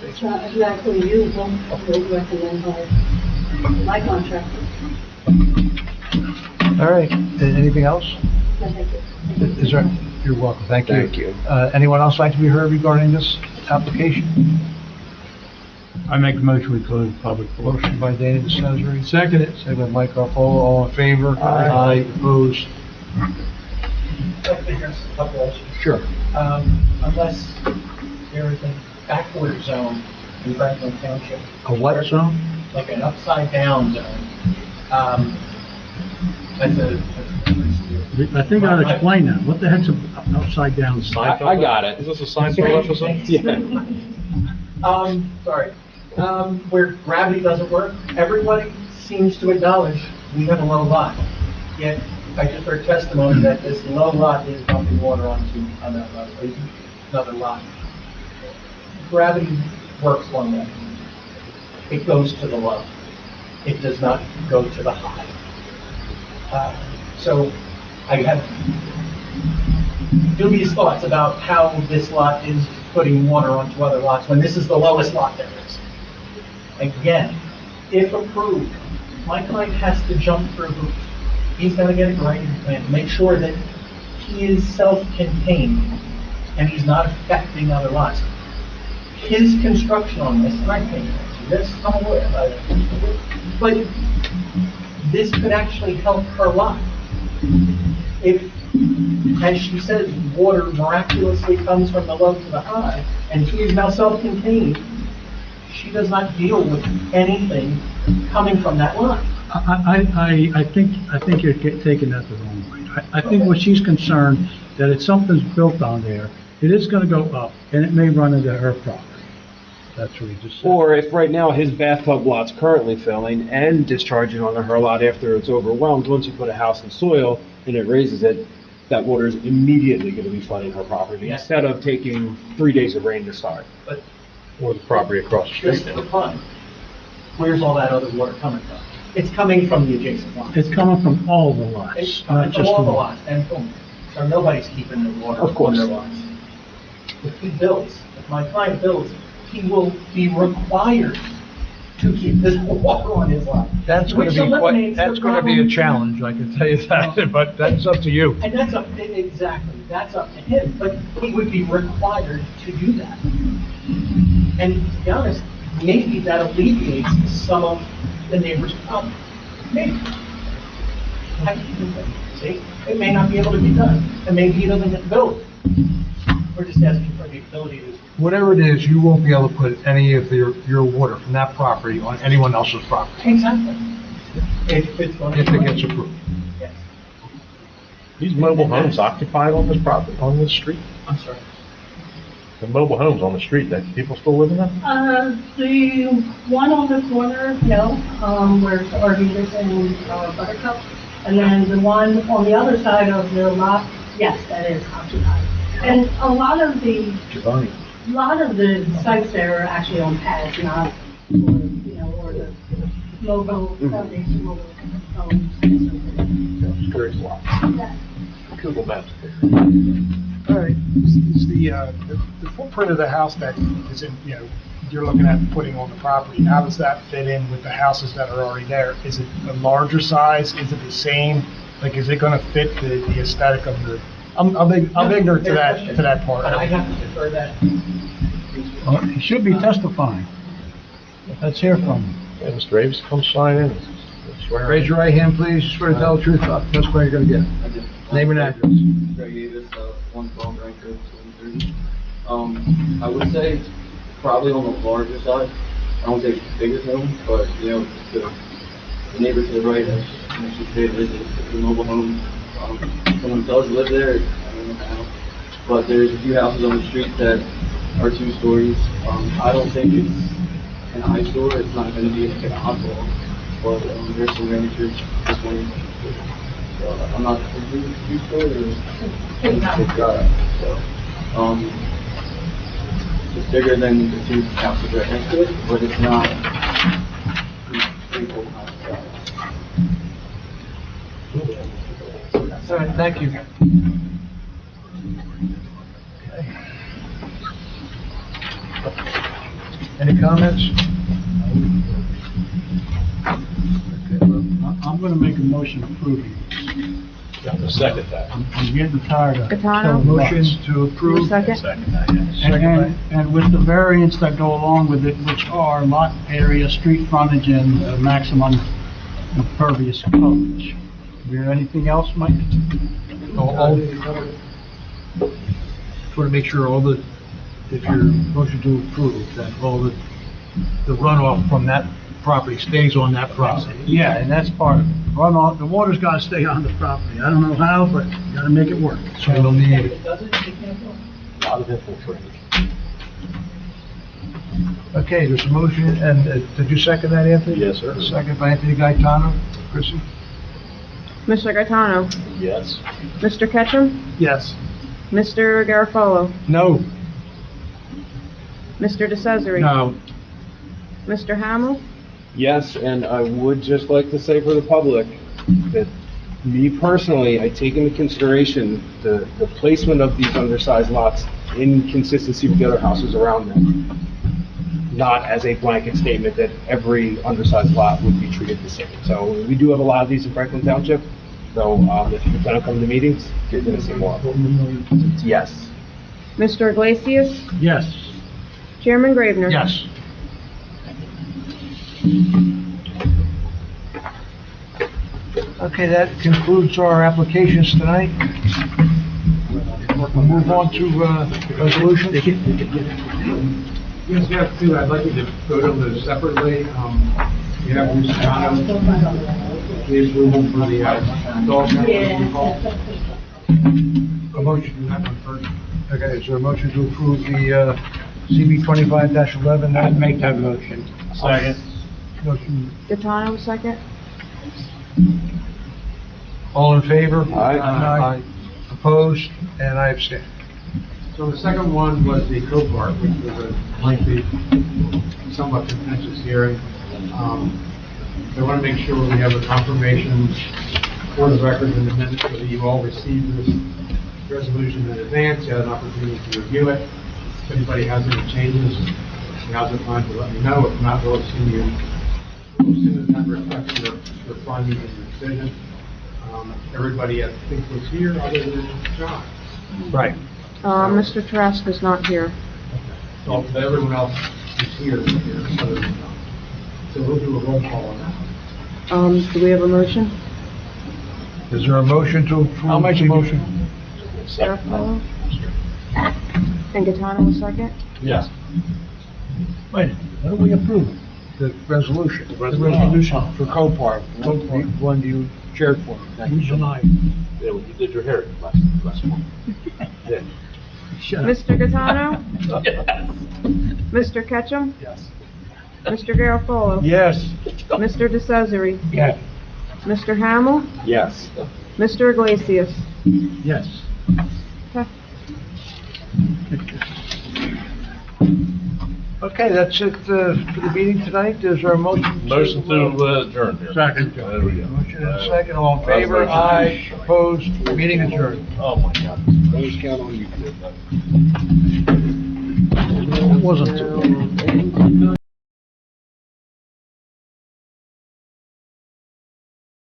it's not exactly usable, I would recommend by my contractor. All right, anything else? No, thank you. Is there, you're welcome, thank you. Thank you. Anyone else like to be heard regarding this application? I make a motion, we close the public portion. Motion by Dana DeCesare. Second it. Second by Mike Garofalo, all in favor? Aye. Opposed? Sure. Unless there is a backward zone in Franklin Township, A what zone? like an upside down zone. I think I'll explain that. What the heck's an upside down sign? I got it. Is this a sign for us or something? Yeah. Sorry, where gravity doesn't work, everybody seems to acknowledge we have a low lot. Yet, I just heard testimony that this low lot is dumping water onto another lot. Gravity works one way. It goes to the low. It does not go to the high. So, I have dubious thoughts about how this lot is putting water onto other lots when this is the lowest lot there is. Again, if approved, my client has to jump through hoops. He's got to get a grading plan to make sure that he is self-contained and he's not affecting other lots. His construction on this, and I think this, I'm aware of it, but this could actually help her lot. If, as she says, water miraculously comes from the low to the high, and she is now self-contained, she does not deal with anything coming from that line. I think you're taking that the wrong way. I think what she's concerned, that if something's built on there, it is gonna go up, and it may run into her property. That's what he just said. Or if right now his bathtub lot's currently filling and discharging onto her lot after it's overwhelmed, once you put a house in soil and it raises it, that water is immediately going to be flooding her property Yes. instead of taking 3 days of rain to start. But Or the property across the just street. for fun, where's all that other water coming from? It's coming from the adjacent lot. It's coming from all the It's lots, coming not from just all the one. lots, and boom, so nobody's keeping the water Of course. on their lots. If he builds, if my client builds, he will be required to keep this water on his lot. That's gonna Which be quite, eliminates the that's gonna be a problem. challenge, I can tell you that, but that's up to you. And that's up, exactly, that's up to him, but he would be required to do that. And to be honest, maybe that alleviates some of the neighbor's problem. Maybe. See, it may not be able to be done, and maybe he doesn't get built. We're just asking for the ability to. Whatever it is, you won't be able to put any of your water from that property on anyone else's property, Exactly. If it's going to. if it gets approved. Yes. These mobile homes occupied on this property, on this street? I'm sorry. The mobile homes on the street, that people still live in them? The one on the corner, no, where it's Arvidas and Buttercup. And then the one on the other side of the lot, yes, that is occupied. And a lot of the sites there are actually on pads, not, or, you know, or the mobile, foundation mobile homes. Just curious why. Yeah. Google Maps. All right, is the footprint of the house that is in, you're looking at putting on the property, how does that fit in with the houses that are already there? Is it a larger size? Is it the same? Like, is it gonna fit the aesthetic of the, I'm ignorant to that part. But I have to defer that. Well, he should be testifying. Let's hear from him. Yeah, Mr. Avis, come sign in. Raise your right hand, please. Swear to tell the truth. That's where you're gonna get. Name and address. Greg Davis, 112 Ranker, 230. I would say probably on the larger side. I don't say biggest home, but the neighbor to the right, she stated it's a mobile home. Someone does live there, I don't know how. But there's a few houses on the street that are 2 stories. I don't think it's an eyesore. It's not going to be like an oddball. But there's some ranchers this one. So I'm not completely 2 stories. So it's bigger than the 2 houses right next to it, but it's not. All right, thank you. Any comments? I'm gonna make a motion approving. I'll second that. I'm getting tired of. Gaetano? Motion to approve. Second? And with the variants that go along with it, which are lot area, street frontage, and maximum impervious coverage. Is there anything else, Mike? Just want to make sure if your motion to approve, that all the runoff from that property stays on that property. Yeah, and that's part of it. Runoff, the water's gotta stay on the property. I don't know how, but you gotta make it work. So it'll need A lot of infiltration. Okay, there's a motion, and did you second that, Anthony? Yes, sir. Second by Anthony Gaetano. Chrissy? Mr. Gaetano? Yes. Mr. Ketchum? Yes. Mr. Garofalo? No. Mr. DeCesare? No. Mr. Hamel? Yes, and I would just like to say for the public that me personally, I take into consideration the placement of these undersized lots in consistency with the other houses around them. Not as a blanket statement that every undersized lot would be treated the same. So we do have a lot of these in Franklin Township. So if you plan to come to meetings, you're going to see more. Yes. Mr. Iglesias? Yes. Chairman Gravener? Yes. Okay, that concludes our applications tonight. We'll move on to resolutions. Yes, we have 2. I'd like you to vote on those separately. You have Luciano, the approval for the dog kennel. A motion. Okay, is there a motion to approve the CB 25-11? I'd make that motion. Second. Motion. Gaetano, second? All in favor? Aye. Opposed? And I abstain. So the second one was the Copart, which was a lengthy, somewhat contentious hearing. I want to make sure we have a confirmation for the record in the minutes so that you all received this resolution in advance. You had an opportunity to review it. If anybody has any changes, now's the time to let me know. If not, we'll assume that reflects your findings and your decision. Everybody, I think, was here other than John. Right. Mr. Taraska's not here. So everyone else is here other than John. So we'll do a roll call on that. Do we have a motion? Is there a motion to approve? I'll make a motion. Garofalo? And Gaetano, a second? Yes. Wait, what do we approve? The resolution. The resolution for Copart. The one you chaired for. Who's tonight? Yeah, well, you did your hair last month. Yeah. Mr. Gaetano? Yes. Mr. Ketchum? Yes. Mr. Garofalo? Yes. Mr. DeCesare? Yes. Mr. Hamel? Yes. Mr. Iglesias? Yes. Okay. Okay, that's it, for the meeting tonight. Is there a motion? Motion to adjourn here. Second. There we go. Motion and a second, all in favor? Aye, opposed, meeting adjourned. Oh, my God. Always count on you. It wasn't.